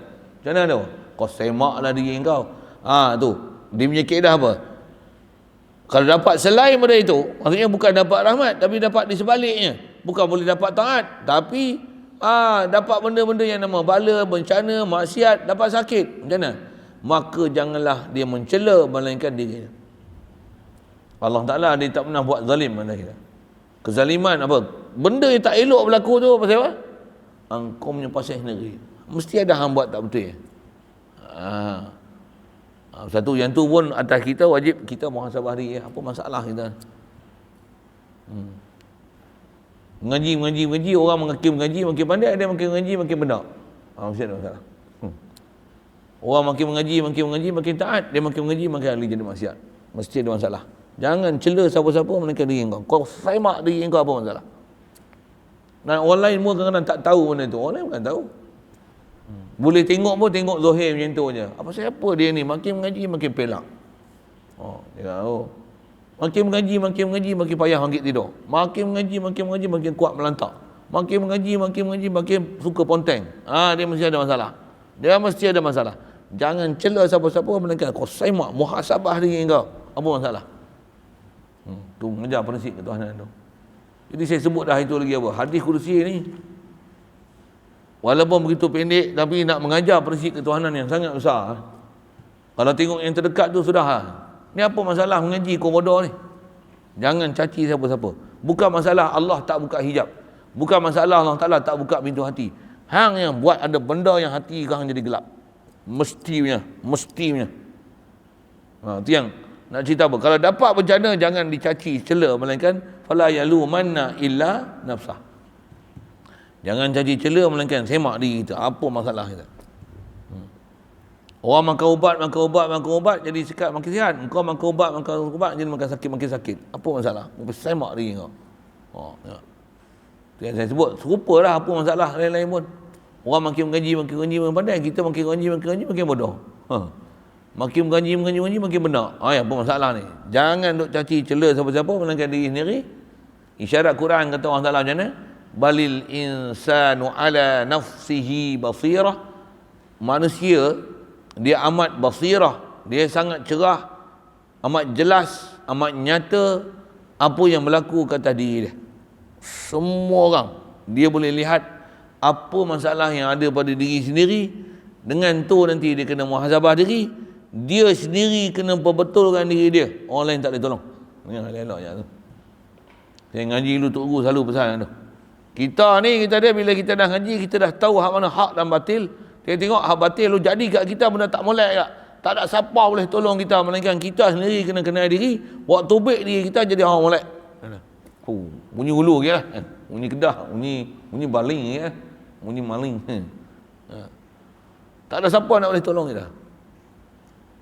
A: Macam mana tu? Kau semaklah diri kau. Tu. Dia punya kaedah apa? Kalau dapat selain daripada itu, maksudnya bukan dapat rahmat, tapi dapat di sebaliknya. Bukan boleh dapat taat, tapi dapat benda-benda yang nama bala, bencana, maksiat, dapat sakit. Macam mana? Maka janganlah dia mencela melainkan dirinya. Allah Ta'ala dia tak pernah buat zalim pada kita. Kezaliman apa? Benda yang tak elok berlaku tu pasal apa? Engkau punya pasal sendiri. Mesti ada hang buat tak betul ya? Satu yang tu pun atas kita wajib kita muhasabah diri. Apa masalah kita? Mengaji, orang makin makin pandai, ada makin mengaji makin benar. Mesti ada masalah. Orang makin mengaji makin taat, dia makin mengaji makin ahli jadi maksiat. Mesti ada masalah. Jangan cela siapa-siapa melainkan diri kau. Kau semak diri kau apa masalah. Dan orang lain pun kadang-kadang tak tahu benda tu. Orang lain bukan tahu. Boleh tengok pun tengok zahir macam tu je. Apa siapa dia ni? Makin mengaji makin pelak. Dia tahu. Makin mengaji makin payah bangkit tidur. Makin mengaji makin kuat melantak. Makin mengaji makin suka ponteng. Dia mesti ada masalah. Jangan cela siapa-siapa melainkan kau semak muhasabah diri kau. Apa masalah? Tu mengejar prinsip ketuhanan tu. Jadi saya sebut dah itu lagi apa? Hadis kursi ni walaupun begitu pendek tapi nak mengajar prinsip ketuhanan yang sangat besar. Kalau tengok yang terdekat tu sudah ni apa masalah mengaji komodo ni? Jangan caci siapa-siapa. Bukan masalah Allah tak buka hijab. Bukan masalah Allah Ta'ala tak buka pintu hati. Hang yang buat ada benda yang hati kang jadi gelap. Mestinya. Itu yang nak cerita apa? Kalau dapat bencana jangan dicaci, cela melainkan fala yalumanna illa nafsah. Jangan caci cela melainkan semak diri kita. Apa masalah kita? Orang makan ubat jadi sikat makin sihat. Engkau makan ubat jadi makan sakit. Apa masalah? Semak diri kau. Ya. Itu yang saya sebut. Serupalah apa masalah lain-lain pun. Orang makin mengkaji makin pandai. Kita makin mengkaji makin bodoh. Makin mengkaji makin benar. Apa masalah ni? Jangan duk caci cela siapa-siapa melainkan diri sendiri. Isyarat Quran kata Allah Taala macam mana? Balil insanu ala nafsihi basirah. Manusia dia amat basirah, dia sangat cerah, amat jelas, amat nyata apa yang berlaku kat atas diri dia. Semua orang dia boleh lihat apa masalah yang ada pada diri sendiri. Dengan tu nanti dia kena muhasabah diri, dia sendiri kena perbetulkan diri dia. Orang lain tak boleh tolong. Jangan elok je tu. Saya ngaji dulu Tok Guru selalu pesan tu. Kita ni kita bila kita dah ngaji, kita dah tahu hak mana hak dan batil. Kita tengok hak batil lu jadi kat kita benda tak molek kat. Tak ada siapa boleh tolong kita melainkan kita sendiri kena kenal diri. Buat tubik diri kita jadi orang molek. Bunyi hulu ke lah. Bunyi kedah, bunyi baling ke. Bunyi maling. Tak ada siapa nak boleh tolong kita.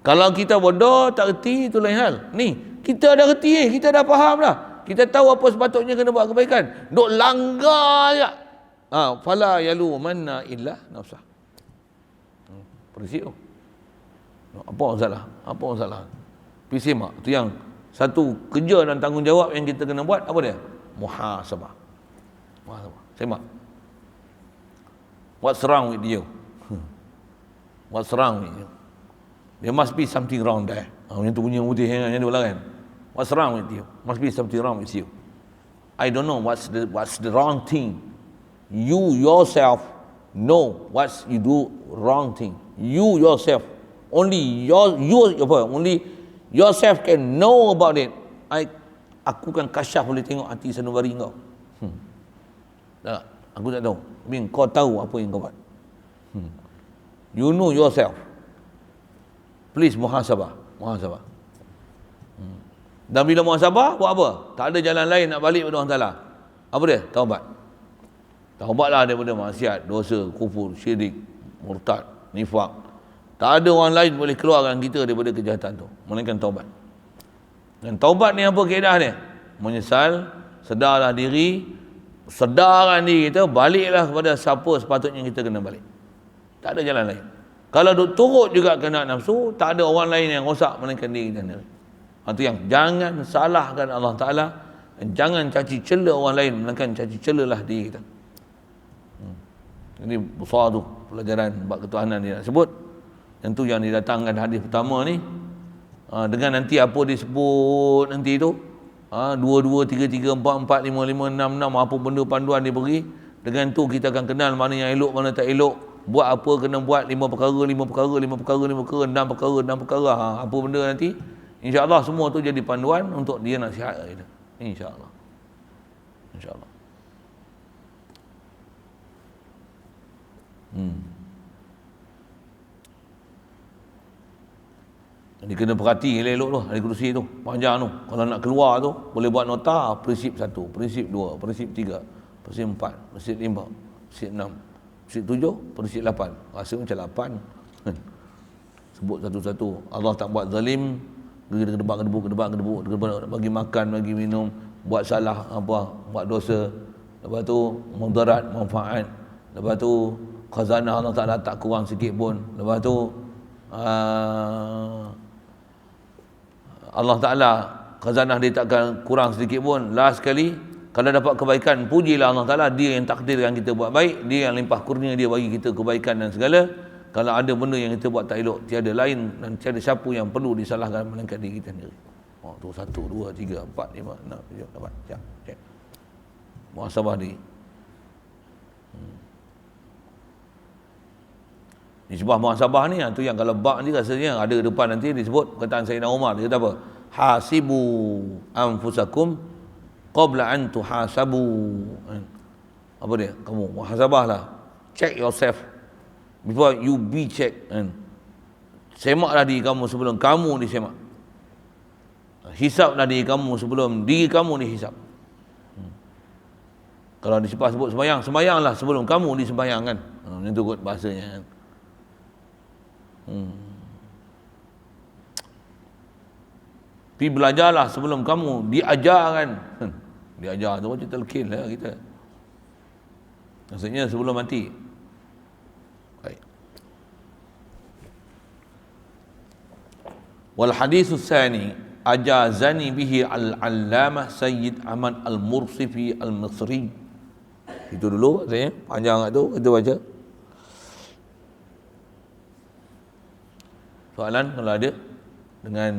A: Kalau kita bodoh tak reti itu lain hal. Ni, kita dah reti, kita dah faham dah. Kita tahu apa sepatutnya kena buat kebaikan. Duk langgar je. Fala yalu manna illa nafsah. Prinsip tu. Apa masalah? Pergi semak. Itu yang satu kerja dan tanggungjawab yang kita kena buat. Apa dia? Muhasabah. Semak. What's wrong with you? What's wrong with you? There must be something wrong there. Yang tu punya putih yang dia ulang kan. What's wrong with you? Must be something wrong with you. I don't know what's the wrong thing. You yourself know what you do wrong thing. You yourself, only yourself can know about it. Aku kan kasyaf boleh tengok hati sanubari kau. Tak, aku tak tahu. Tapi kau tahu apa yang kau buat. You know yourself. Please muhasabah. Dan bila muhasabah, buat apa? Tak ada jalan lain nak balik pada Allah Taala. Apa dia? Taubat. Taubatlah daripada maksiat, dosa, kufur, syirik, murtad, nifak. Tak ada orang lain boleh keluarkan kita daripada kejahatan tu melainkan taubat. Dan taubat ni apa kaedah dia? Menyesal, sedarlah diri, sedarkan diri kita, baliklah kepada siapa sepatutnya kita kena balik. Tak ada jalan lain. Kalau duk turut juga kena nafsu, tak ada orang lain yang rosak melainkan diri kita sendiri. Itu yang jangan salahkan Allah Ta'ala dan jangan caci cela orang lain melainkan caci celalah diri kita. Ini besar tu pelajaran bab ketuhanan dia nak sebut. Yang tu yang didatangkan hadis pertama ni. Dengan nanti apa disebut nanti tu. 2, 2, 3, 3, 4, 4, 5, 5, 6, 6. Apa benda panduan dia beri. Dengan tu kita akan kenal mana yang elok, mana tak elok. Buat apa kena buat 5 perkara, 5 perkara, 5 perkara, 5 perkara, 6 perkara, 6 perkara. Apa benda nanti. InsyaAllah semua tu jadi panduan untuk dia nasihat kita. InsyaAllah. InsyaAllah. Jadi kena perhati elok tu, ada kerusi tu, panjang tu. Kalau nak keluar tu, boleh buat nota, prinsip 1, prinsip 2, prinsip 3, prinsip 4, prinsip 5, prinsip 6, prinsip 7, prinsip 8. Rasa macam 8. Sebut satu-satu. Allah tak buat zalim, gedebak, bagi makan, bagi minum, buat salah apa, buat dosa. Lepas tu mudarat, manfaat. Lepas tu khazanah Allah Ta'ala tak kurang sikit pun. Lepas tu Allah Ta'ala khazanah dia takkan kurang sedikit pun. Last sekali, kalau dapat kebaikan, pujilah Allah Ta'ala. Dia yang takdirkan kita buat baik, dia yang limpah kurnia, dia bagi kita kebaikan dan segala. Kalau ada benda yang kita buat tak elok, tiada lain dan tiada siapa yang perlu disalahkan melainkan diri kita sendiri. Tu 1, 2, 3, 4, 5, 6, 7, 8. Cek. Muhasabah diri. Nisbah muhasabah ni, tu yang kalau bab ni rasanya ada depan nanti disebut perkataan Sayyidina Umar. Dia kata apa? Hasibu anfusakum qabla an tuhasabu. Apa dia? Kamu muhasabahlah. Check yourself before you be checked. Semaklah diri kamu sebelum kamu disemak. Hisablah diri kamu sebelum diri kamu dihisab. Kalau disebut sembahyang, sembahyanglah sebelum kamu disembahyang kan. Itu kot bahasanya kan. Pergi belajarlah sebelum kamu diajar kan. Diajar tu macam telkin lah kita. Maksudnya sebelum mati. Baik. Wal haditsus tsani ajazani bihi al-allamah Sayyid Ahmad al-Mursifi al-Misri. Itu dulu saya panjang kat tu kita baca. Soalan kalau ada dengan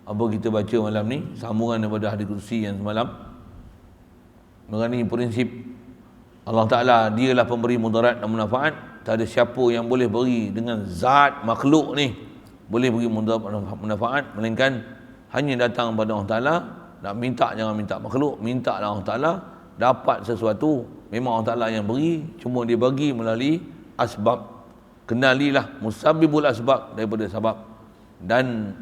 A: apa kita baca malam ni, sambungan daripada hadis kursi yang semalam mengenai prinsip Allah Ta'ala dialah pemberi mudarat dan manfaat. Tak ada siapa yang boleh beri dengan zat makhluk ni boleh beri mudarat dan manfaat, melainkan hanya datang kepada Allah Ta'ala. Nak minta jangan minta makhluk, minta Allah Ta'ala dapat sesuatu. Memang Allah Ta'ala yang beri, cuma dia bagi melalui asbab. Kenalilah musabbibul asbab daripada sebab, dan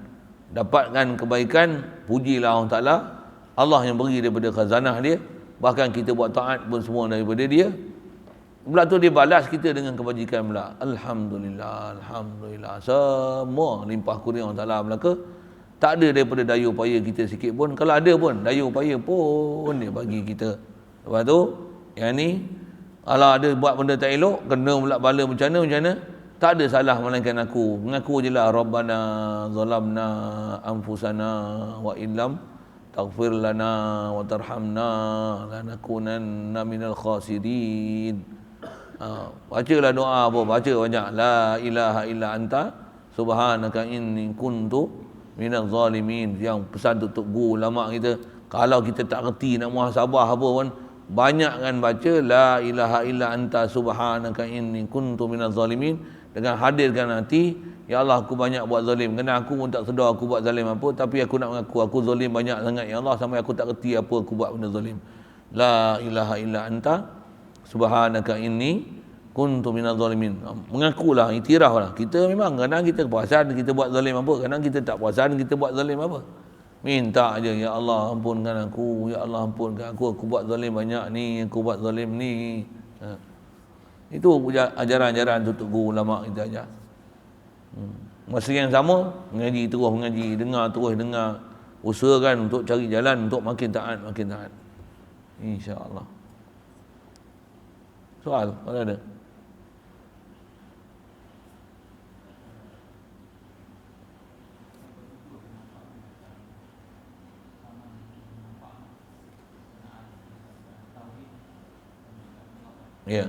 A: dapatkan kebaikan, pujilah Allah Ta'ala. Allah yang beri daripada khazanah dia, bahkan kita buat taat pun semua daripada dia. Pula tu dia balas kita dengan kebajikan pula. Alhamdulillah, Alhamdulillah, semua limpah kurnia Allah Ta'ala belaka. Tak ada daripada daya upaya kita sikit pun. Kalau ada pun daya upaya pun dia bagi kita. Lepas tu yang ni, kalau ada buat benda tak elok, kena pula bala macam mana, tak ada salah melainkan aku. Mengaku je lah, Rabbana zalamna anfusana wa illam taghfir lana wa tarhamna lanakunanna minal khasirin. Bacalah doa apa, baca banyak. La ilaha illa anta subhanaka inni kuntu minal zalimin. Yang pesan tu guru ulama kita, kalau kita tak reti nak muhasabah apa pun, banyak kan baca la ilaha illa anta subhanaka inni kuntu minaz zalimin, dengan hadirkan hati, ya Allah aku banyak buat zalim, kerana aku pun tak sedar aku buat zalim apa, tapi aku nak mengaku aku zalim banyak sangat ya Allah, sampai aku tak reti apa aku buat benda zalim. La ilaha illa anta subhanaka inni kuntu minaz zalimin. Mengakulah, iktiraflah. Kita memang kadang kita perasan kita buat zalim apa, kadang kita tak perasan kita buat zalim apa. Minta aja, ya Allah ampunkan aku, ya Allah ampunkan aku buat zalim banyak ni, aku buat zalim ni. Itu ajaran-ajaran tutup guru ulama kita ajar. Masa yang sama, mengaji terus mengaji, dengar terus dengar, usahakan untuk cari jalan untuk makin taat, insya-Allah. Soal kalau ada? Ya.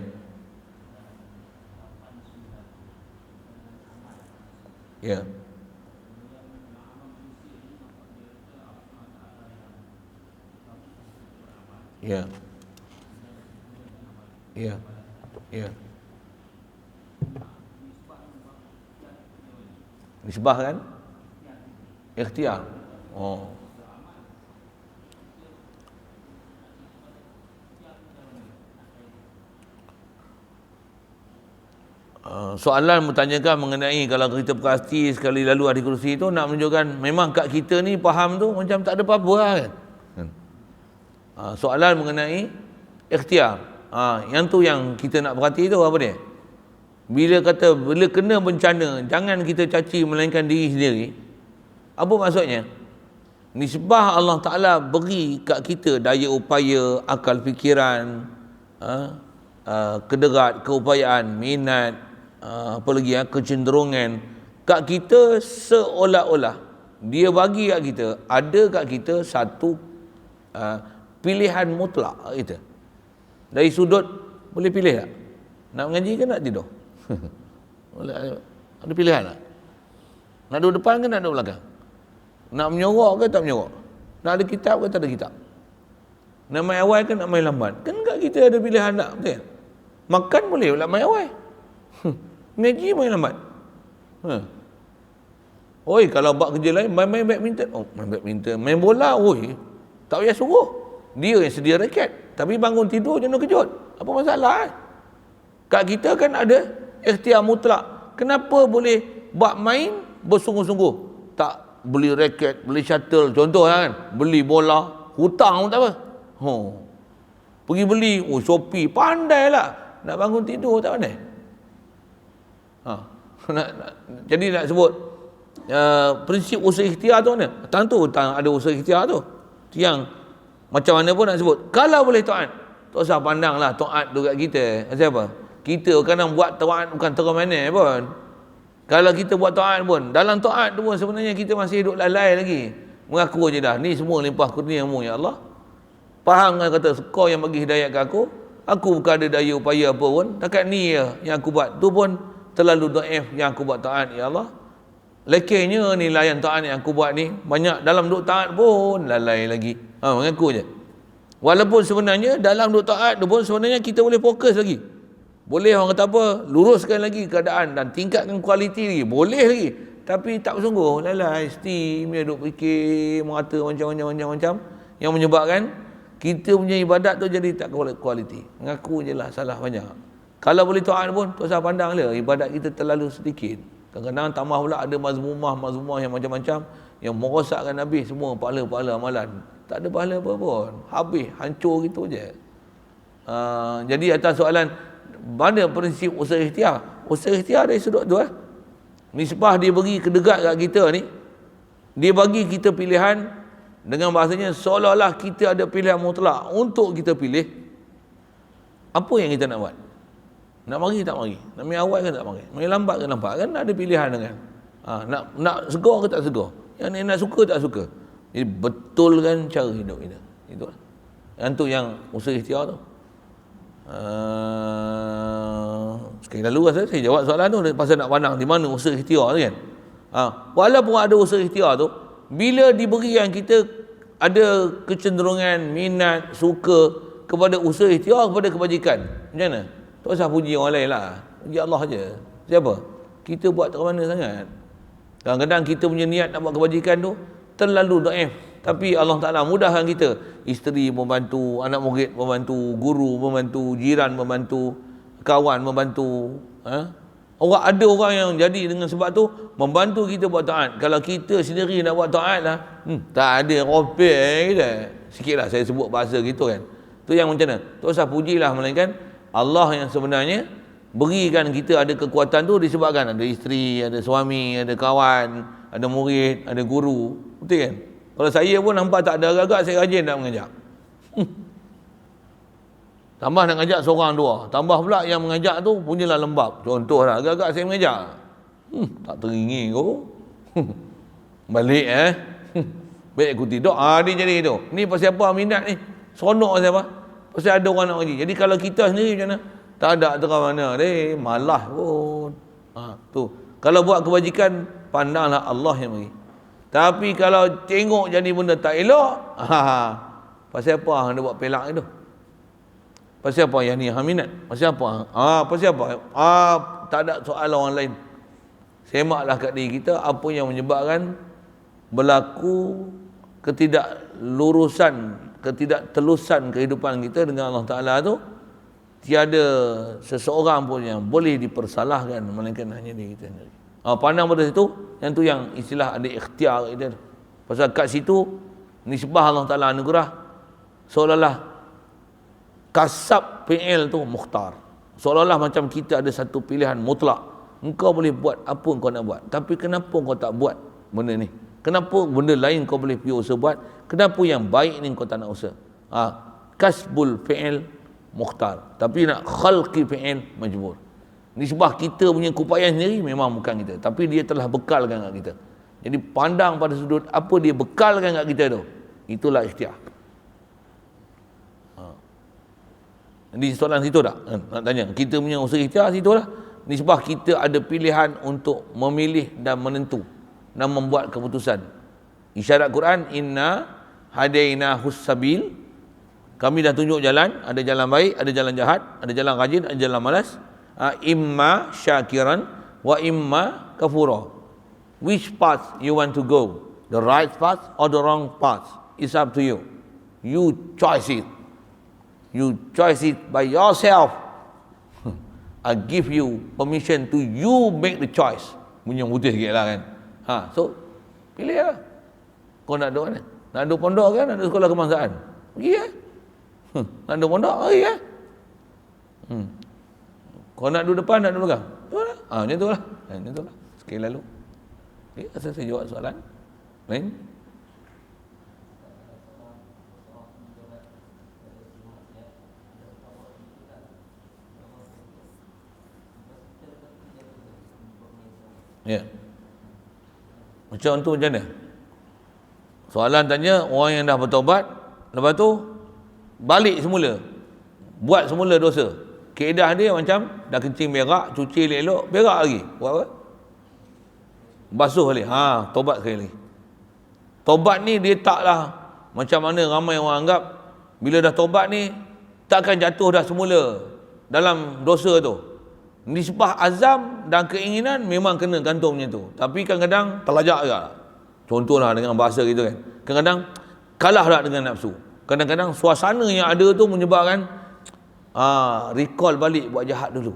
A: Ya. Ya. Ya. Ya. Nisbah kan? Ikhtiar. Oh. Soalan bertanyakan mengenai kalau kita perhati sekali lalu hadis kursi itu nak menunjukkan memang kat kita ni faham tu macam tak ada apa-apa lah kan. Soalan mengenai ikhtiar. Yang tu yang kita nak perhati tu apa dia? Bila kata bila kena bencana jangan kita caci melainkan diri sendiri. Apa maksudnya? Nisbah Allah Ta'ala beri kat kita daya upaya, akal fikiran, kederat, keupayaan, minat, apa lagi kecenderungan kat kita, seolah-olah dia bagi kat kita, ada kat kita satu pilihan mutlak kita. Dari sudut boleh pilih tak? Nak mengaji ke nak tidur? Ada pilihan tak? Nak duduk depan ke nak duduk belakang? Nak menyorok ke tak menyorok? Nak ada kitab ke tak ada kitab? Nak main awal ke nak main lambat? Kan kat kita ada pilihan tak? Betul? Makan boleh pula main awal. Ngaji main lambat. Oi, kalau buat kerja lain main badminton. Oh, main badminton, main bola, oi. Tak payah suruh. Dia yang sedia raket. Tapi bangun tidur jangan kejut. Apa masalah kan? Kat kita kan ada ikhtiar mutlak. Kenapa boleh buat main bersungguh-sungguh? Tak beli raket, beli shuttle, contoh kan, beli bola, hutang pun tak apa. Pergi beli, Shopee, pandai lah. Nak bangun tidur tak pandai. Jadi nak sebut prinsip usaha ikhtiar tu mana? Tentu ada usaha ikhtiar tu. Yang macam mana pun nak sebut. Kalau boleh taat, tak usah pandanglah taat tu kat kita. Siapa? Kita kadang buat taat bukan terus-mana pun. Kalau kita buat taat pun, dalam taat tu pun sebenarnya kita masih hidup lalai lagi. Mengaku je dah, ni semua limpah kurniamu ya Allah. Faham kan kata, kau yang bagi hidayat ke aku bukan ada daya upaya apa pun, takat ni yang aku buat, tu pun terlalu dhaif yang aku buat taat ya Allah. Lekehnya ni layan taat yang aku buat ni, banyak dalam duk taat pun lalai lagi. Mengaku je. Walaupun sebenarnya dalam duk taat tu pun sebenarnya kita boleh fokus lagi. Boleh orang kata apa, luruskan lagi keadaan dan tingkatkan kualiti lagi, boleh lagi. Tapi tak bersungguh, lalai, steam, dia duk fikir, merata macam-macam yang menyebabkan kita punya ibadat tu jadi tak kualiti. Mengaku je lah salah banyak. Kalau boleh taat pun, tak usah pandang lah, ibadat kita terlalu sedikit. Kadang-kadang tambah pula ada mazmumah yang macam-macam yang merosakkan habis semua pahala-pahala amalan. Tak ada pahala apa pun, habis, hancur gitu je. Jadi atas soalan mana prinsip usaha ikhtiar? Usaha ikhtiar dari sudut tu nisbah dia bagi kedekat kat kita ni, dia bagi kita pilihan dengan bahasanya seolah-olah kita ada pilihan mutlak untuk kita pilih apa yang kita nak buat. Nak mari tak mari, nak mari awal ke tak mari, mari lambat ke lambat, kan ada pilihan dengan nak segar ke tak segar, yang ni nak suka tak suka. Jadi betulkan cara hidup kita. Itulah. Yang tu yang usaha ikhtiar tu. Sekali lalu saya jawab soalan tu pasal nak pandang di mana usaha ikhtiar tu kan. Walaupun ada usaha ikhtiar tu, bila diberi yang kita ada kecenderungan, minat, suka kepada usaha ikhtiar, kepada kebajikan, macam mana? Tak usah puji orang lain lah, puji Allah je. Siapa? Kita buat tak mana sangat. Kadang-kadang kita punya niat nak buat kebajikan tu terlalu dhaif, tapi Allah Ta'ala mudahkan kita. Isteri membantu, anak murid membantu, guru membantu, jiran membantu, kawan membantu. Ada orang yang jadi dengan sebab tu membantu kita buat taat. Kalau kita sendiri nak buat taat lah, tak ada ropek kita. Sikit lah saya sebut bahasa gitu kan. Tu yang macam mana? Tak usah pujilah, melainkan Allah yang sebenarnya berikan kita ada kekuatan tu disebabkan ada isteri, ada suami, ada kawan, ada murid, ada guru. Betul kan? Kalau saya pun nampak tak ada agak-agak, saya rajin nak mengajak. Tambah nak ngajak seorang dua, tambah pula yang mengajak tu punyalah lembab. Contohlah agak-agak saya mengajak, tak teringin kau. Balik baik aku tidur, dia jadi itu. Ni pasal apa minat ni? Seronok pasal apa? Pasal ada orang nak ngaji. Jadi kalau kita sendiri macam mana? Tak ada terang mana, malas pun. Tu. Kalau buat kebajikan, pandanglah Allah yang bagi. Tapi kalau tengok jadi benda tak elok, pasal apa hang dia buat pelak itu? Pasal apa yang ni hang minat? Pasal apa? Pasal apa? Tak ada soal orang lain. Semaklah kat diri kita apa yang menyebabkan berlaku ketidaktelusan kehidupan kita dengan Allah Ta'ala tu. Tiada seseorang pun yang boleh dipersalahkan melainkan hanya diri kita sendiri. Pandang pada situ, yang tu yang istilah ada ikhtiar kita. Pasal kat situ nisbah Allah Ta'ala anugerah seolah-olah kasab fi'il tu mukhtar. Seolah-olah macam kita ada satu pilihan mutlak. Engkau boleh buat apa engkau nak buat. Tapi kenapa kau tak buat benda ni? Kenapa benda lain kau boleh pergi usaha buat? Kenapa yang baik ni kau tak nak usaha? Kasbul fi'il mukhtar. Tapi nak khalqi fi'il majbur. Nisbah kita punya keupayaan sendiri memang bukan kita, tapi dia telah bekalkan kat kita. Jadi pandang pada sudut apa dia bekalkan kat kita tu, itulah ikhtiar. Jadi soalan situ tak? Nak tanya, kita punya usaha ikhtiar situ lah. Nisbah kita ada pilihan untuk memilih dan menentu dan membuat keputusan. Isyarat Quran, inna hadainahus sabil. Kami dah tunjuk jalan, ada jalan baik, ada jalan jahat, ada jalan rajin, ada jalan malas. Imma syakiran wa imma kafura. Which path you want to go? The right path or the wrong path? It's up to you. You choose it. You choose it by yourself. I give you permission to you make the choice. Punya putih sikit lah kan. So pilih lah. Kau nak duduk mana? Nak duduk pondok kan? Nak duduk sekolah kebangsaan? Pergi lah. Nak duduk pondok, mari lah. Kau nak duduk depan, nak duduk belakang? Macam tu lah. Macam tu lah. Sekali lalu. Okay, asal saya jawab soalan. Lain? Ya. Macam tu macam mana? Soalan tanya, orang yang dah bertaubat, lepas tu balik semula, buat semula dosa. Kaedah dia macam dah kencing berak, cuci elok-elok, berak lagi. Buat apa? Basuh balik. Taubat sekali lagi. Taubat ni dia taklah macam mana ramai orang anggap, bila dah taubat ni takkan jatuh dah semula dalam dosa tu. Nisbah azam dan keinginan memang kena gantung macam tu. Tapi kadang-kadang terlajak juga. Contohlah dengan bahasa gitu kan. Kadang-kadang kalah tak dengan nafsu. Kadang-kadang suasana yang ada tu menyebabkan recall balik buat jahat dulu.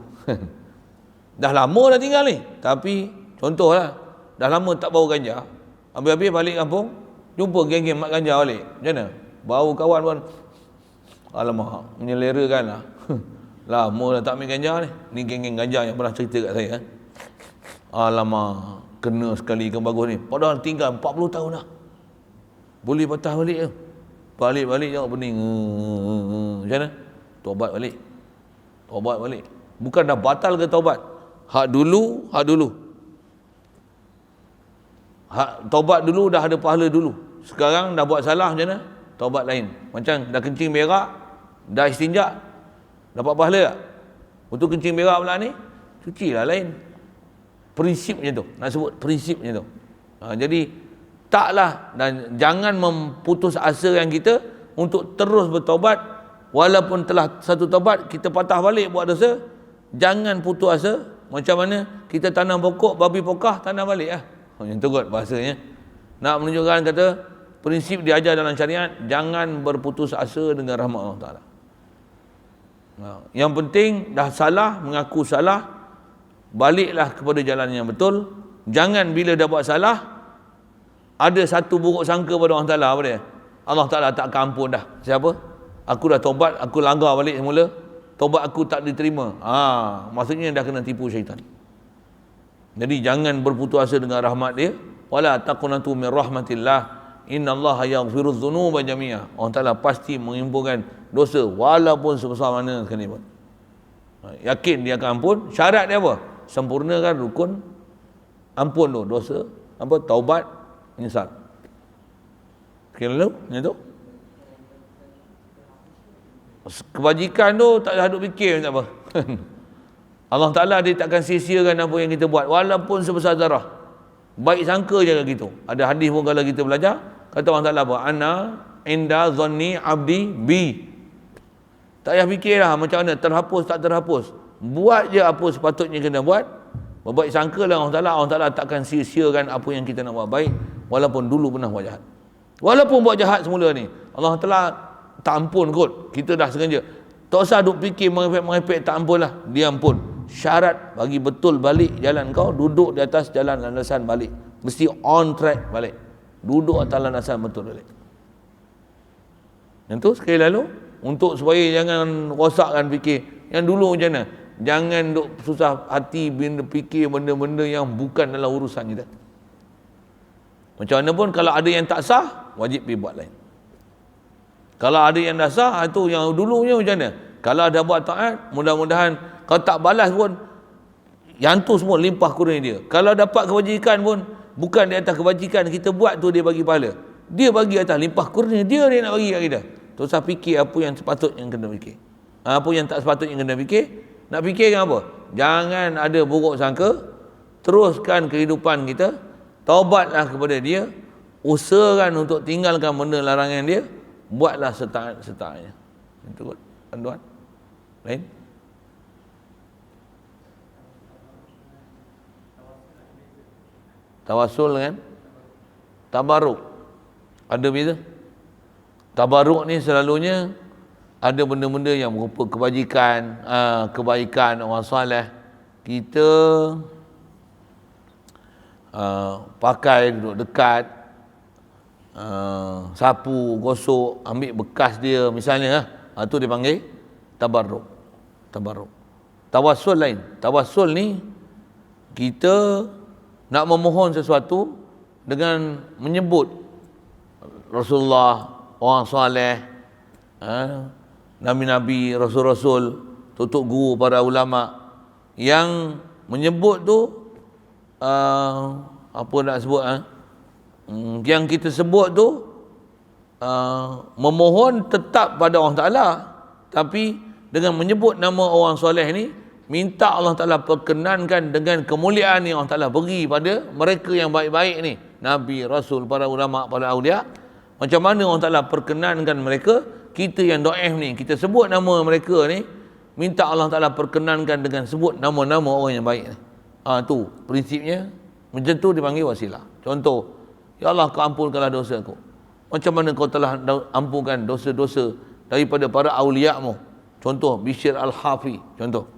A: Dah lama dah tinggal ni. Tapi contohlah, dah lama tak bau ganja. Habis-habis balik kampung, jumpa geng-geng mat ganja balik. Macam mana? Bau kawan pun, alamak, menyelerakan lah. Lama dah tak ambil ganja ni. Ni geng-geng ganja yang pernah cerita kat saya. Alamak, kena sekali kan bagus ni. Padahal tinggal 40 tahun dah. Boleh patah balik ke? Balik-balik jawab pening. Macam mana? Taubat balik. Taubat balik. Bukan dah batal ke taubat? Hak dulu. Taubat dulu dah ada pahala dulu. Sekarang dah buat salah macam mana? Taubat lain. Macam dah kencing berak, dah istinja, dapat pahala tak? Untuk kencing berak pula ni, cucilah lain. Prinsip macam tu. Nak sebut prinsip macam tu. Jadi taklah, dan jangan memputus asakan kita untuk terus bertaubat. Walaupun telah satu taubat, kita patah balik buat dosa, jangan putus asa. Macam mana kita tanam pokok, babi pokah, tanam balik lah. Macam tu kot bahasanya. Nak menunjukkan kata prinsip diajar dalam syariat, jangan berputus asa dengan rahmat Allah Ta'ala. Yang penting dah salah, mengaku salah, baliklah kepada jalan yang betul. Jangan bila dah buat salah ada satu buruk sangka pada Allah Ta'ala. Apa dia? Allah Ta'ala tak akan ampun dah. Siapa? Aku dah taubat, aku langgar balik semula, taubat aku tak diterima. Maksudnya dah kena tipu syaitan. Jadi jangan berputus asa dengan rahmat dia. Wala taqnatu min rahmatillah, innallaha yaghfirudz dzunuba jami'a. Allah Ta'ala pasti mengampunkan dosa walaupun sebesar mana sekalipun. Yakin dia akan ampun. Syarat dia apa? Sempurnakan rukun ampun tu dosa, taubat, menyesal. Sekali lalu macam tu. Kebajikan tu tak ada duk fikir tak apa. Allah Ta'ala dia takkan sia-siakan apa yang kita buat walaupun sebesar zarah. Baik sangka je gitu. Ada hadis pun kalau kita belajar, kata Allah Ta'ala apa? Ana inda zanni abdi bi. Tak payah fikirlah macam mana, terhapus tak terhapus. Buat je apa sepatutnya kena buat. Berbaik sangka lah Allah Ta'ala takkan sia-siakan apa yang kita nak buat baik walaupun dulu pernah buat jahat. Walaupun buat jahat semula ni, Allah Ta'ala tak ampun kot. Kita dah sengaja. Tak usah duk fikir merepek-merepek, tak ampun lah. Dia ampun. Syarat bagi betul balik jalan kau, duduk di atas jalan landasan balik. Mesti on track balik. Duduk atas landasan betul balik. Yang tu sekali lalu, untuk supaya jangan rosakkan fikir. Yang dulu macam mana? Jangan duk susah hati bila fikir benda-benda yang bukan dalam urusan kita. Macam mana pun kalau ada yang tak sah, wajib pergi buat lain. Kalau ada yang dah sah, itu yang dulunya macam mana? Kalau ada buat taat, mudah-mudahan kalau tak balas pun, yang tu semua limpah kurnia dia. Kalau dapat kebajikan pun, bukan di atas kebajikan kita buat tu dia bagi pahala. Dia bagi atas limpah kurnia dia nak bagi kat kita. Tak usah fikir apa yang sepatutnya kena fikir. Apa yang tak sepatutnya kena fikir. Nak fikirkan apa? Jangan ada buruk sangka. Teruskan kehidupan kita. Taubatlah kepada dia. Usahakan untuk tinggalkan benda larangan dia. Buatlah setaat-setaatnya. Itu kot, tuan-tuan. Lain? Tawasul dengan tabaruk. Ada beza? Tabaruk ni selalunya ada benda-benda yang berupa kebajikan, kebaikan orang soleh. Kita pakai, duduk dekat, sapu, gosok, ambil bekas dia misalnya, Itu dipanggil tabarruk. Tabarruk. Tawassul lain. Tawassul ni kita nak memohon sesuatu dengan menyebut Rasulullah, orang soleh, Nabi-Nabi, Rasul-Rasul, tutup guru, para ulama yang menyebut tu apa nak sebut yang kita sebut tu memohon tetap pada Allah Ta'ala, tapi dengan menyebut nama orang soleh ni minta Allah Ta'ala perkenankan dengan kemuliaan yang Allah Ta'ala beri pada mereka yang baik-baik ni, Nabi, Rasul, para ulama, para awliya. Macam mana Allah Ta'ala perkenankan mereka, kita yang do'if ni, kita sebut nama mereka ni, minta Allah Ta'ala perkenankan dengan sebut nama-nama orang yang baik ni. Tu prinsipnya. Macam tu dipanggil wasilah. Contoh, ya Allah, kau ampunkanlah dosa aku. Macam mana kau telah ampunkan dosa-dosa daripada para awliya-mu. Contoh, Bishr Al-Hafi. Contoh,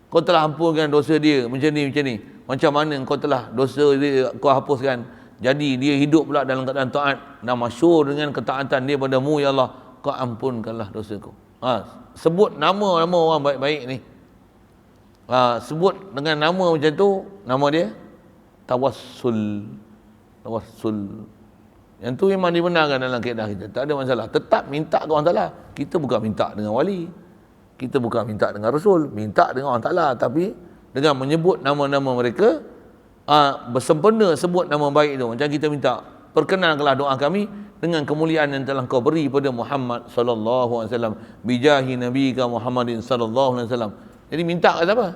A: kau telah ampunkan dosa dia macam ni, macam ni. Macam mana kau telah dosa dia kau hapuskan, jadi dia hidup pula dalam keadaan taat dan masyhur dengan ketaatan dia padamu, ya Allah, kau ampunkanlah dosaku. Sebut nama-nama orang baik-baik ni. Sebut dengan nama macam tu, nama dia tawassul. Tawassul. Yang tu memang dibenarkan dalam kaedah kita, tak ada masalah. Tetap minta ke orang Ta'ala. Kita bukan minta dengan wali, kita bukan minta dengan Rasul, minta dengan Allah Ta'ala, tapi dengan menyebut nama-nama mereka, bersempena sebut nama baik itu. Macam kita minta, perkenankanlah doa kami dengan kemuliaan yang telah kau beri pada Muhammad sallallahu alaihi wasallam, bijahi nabiyika Muhammadin sallallahu alaihi wasallam. Jadi minta ke siapa?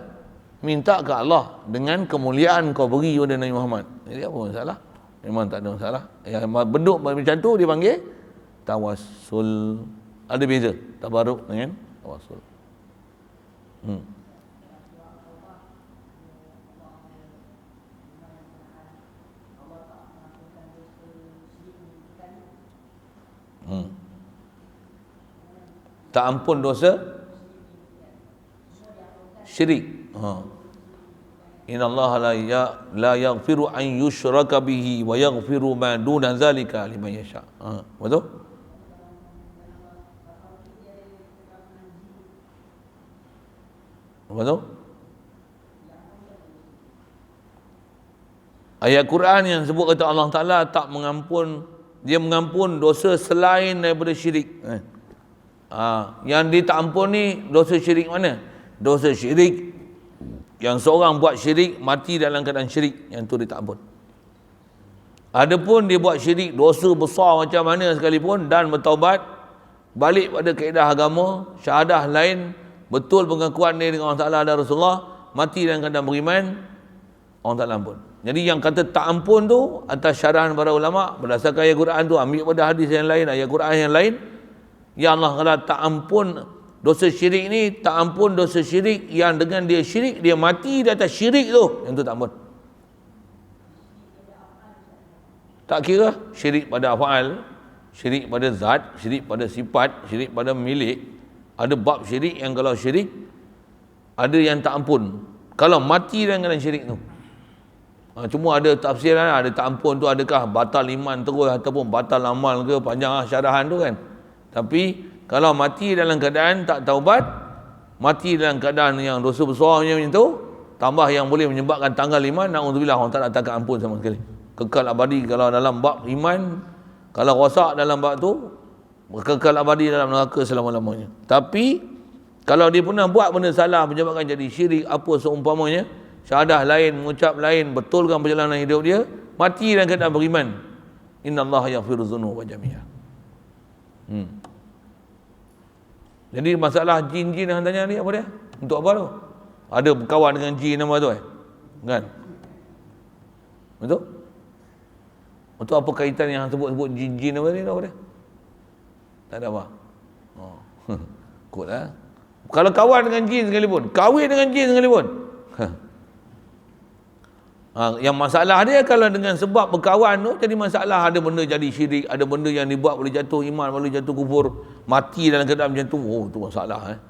A: Minta ke Allah dengan kemuliaan kau beri pada Nabi Muhammad. Jadi apa masalah? Memang tak ada masalah. Yang bentuk macam tu dipanggil tawassul. Ada beza tabarruk dengan tawassul. Tak ampun dosa syirik. Innallaha la yaghfiru an yushraka bihi wa yaghfiru ma duna zalika liman yasha. Betul? Betul? Ayat Quran yang sebut kata Allah Ta'ala tak mengampun, dia mengampun dosa selain daripada syirik. Yang dia tak ampun ni dosa syirik mana? Dosa syirik yang seorang buat syirik, mati dalam keadaan syirik, yang tu dia tak ampun. Adapun dia buat syirik, dosa besar macam mana sekalipun, dan bertaubat, balik pada kaedah agama, syahadah lain, betul pengakuan dia dengan Allah Ta'ala dan Rasulullah, mati dalam keadaan beriman, Allah Ta'ala ampun. Jadi yang kata tak ampun tu atas syarahan para ulama, berdasarkan ayat Quran tu, ambil pada hadis yang lain, ayat Quran yang lain, ya Allah kata tak ampun dosa syirik ni, tak ampun dosa syirik yang dengan dia syirik, dia mati di atas syirik tu, yang tu tak ampun. Tak kira syirik pada af'al, syirik pada zat, syirik pada sifat, syirik pada milik. Ada bab syirik yang kalau syirik, ada yang tak ampun kalau mati dengan syirik tu. Cuma ada tafsiran, ada tak ampun tu adakah batal iman terus ataupun batal amal ke, panjang syarahan tu kan. Tapi kalau mati dalam keadaan tak taubat, mati dalam keadaan yang dosa besar macam tu, tambah yang boleh menyebabkan tanggal iman, na'udzubillah, Allah tak akan ampun sama sekali. Kekal abadi kalau dalam bab iman, kalau rosak dalam bab tu, kekal abadi dalam neraka selama-lamanya. Tapi kalau dia pernah buat benda salah menyebabkan jadi syirik apa seumpamanya, syahadah lain, mengucap lain, betulkan perjalanan hidup dia, mati dalam keadaan beriman, innallaha yaghfiru dzunuba jami'a. Jadi masalah jin-jin yang tanya ni apa dia? Untuk apa tu? Ada berkawan dengan jin nama tu kan? Betul? Untuk apa kaitan yang sebut-sebut jin-jin apa ni? Apa dia? Tak ada apa? Kot lah. Kalau kawan dengan jin sekalipun, kahwin dengan jin sekalipun. Yang masalah dia kalau dengan sebab berkawan tu jadi masalah, ada benda jadi syirik, ada benda yang dibuat boleh jatuh iman, boleh jatuh kufur, mati dalam keadaan macam tu, tu masalah.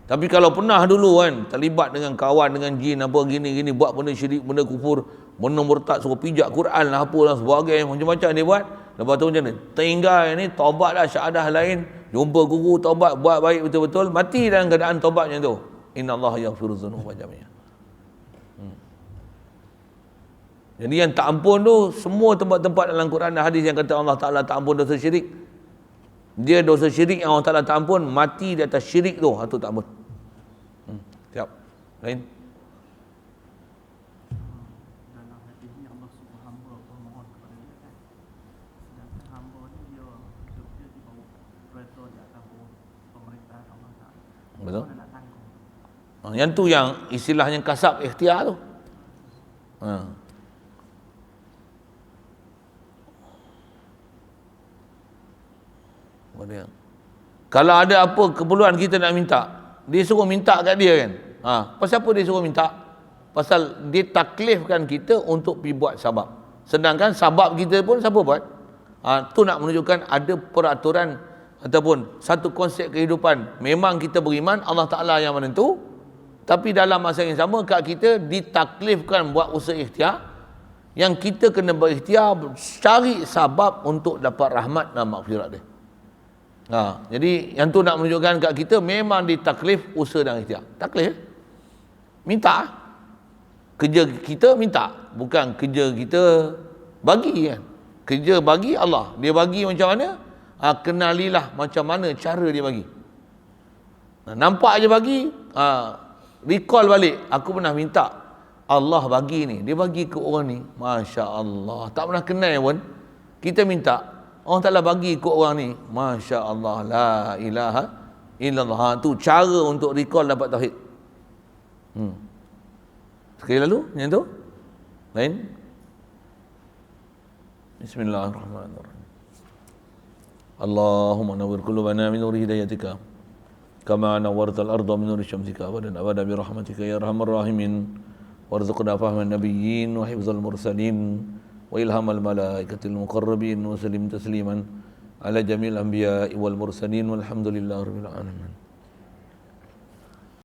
A: Tapi kalau pernah dulu kan terlibat dengan kawan dengan jin apa gini-gini, buat benda syirik, benda kufur, benda murtad, suruh pijak Quran lah apa dan sebagainya, macam-macam dia buat, Lepas tu macam mana? Tinggal ni, taubat dah, syahadah lain, jumpa guru, taubat, buat baik betul-betul, mati dalam keadaan taubat macam tu. Innallaha yaghfiru dzunuba jami'an. Jadi yang tak ampun tu, semua tempat-tempat dalam Quran dan hadis yang kata Allah Ta'ala tak ampun dosa syirik. Dia dosa syirik yang Allah Ta'ala tak ampun, mati di atas syirik tu, itu tak ampun. Siap. Lain?
B: Dalam hadis ni Allah suruh hamba memohon kepada dia kan. Sedangkan hamba ni dia hidup dia di bawah kereta di atas bawah pemerintahan Allah Ta'ala.
A: Betul.
B: Mana nak tanggung?
A: Yang tu yang istilahnya kasab ikhtiar tu. Kalau ada apa keperluan kita nak minta, dia suruh minta kat dia kan. Pasal apa dia suruh minta? Pasal dia taklifkan kita untuk pergi buat sabab. Sedangkan sabab kita pun siapa buat? Tu nak menunjukkan ada peraturan ataupun satu konsep kehidupan. Memang kita beriman Allah Ta'ala yang menentu, tapi dalam masa yang sama kat kita ditaklifkan buat usaha ikhtiar, yang kita kena berikhtiar cari sabab untuk dapat rahmat dan maghfirat dia. Jadi yang tu nak menunjukkan kat kita memang ditaklif usaha dan ikhtiar. Taklif minta, kerja kita minta, bukan kerja kita bagi kan. Kerja bagi Allah, dia bagi macam mana, kenalilah macam mana cara dia bagi. Nampak je bagi, recall balik, aku pernah minta Allah bagi ni, dia bagi ke orang ni, Masya Allah, tak pernah kenal pun, kita minta Allah Ta'ala bagi ke orang ni, Masya Allah, la ilaha illallah. Tu cara untuk recall dapat tauhid. Sekali lalu, yang tu lain. Bismillahirrahmanirrahim. Allahumma nawwir qulubana min nuri hidayatika kama nawwartal arda min nuri syamsika wa abada bi rahmatika ya arhamar rahimin warzuqna fahman nabiyyin wa hifzal mursalin wa ilhamal malaikatil muqarrabin wa sallim tasliman ala jamil anbiya'i wal mursalin walhamdulillahi rabbil alamin.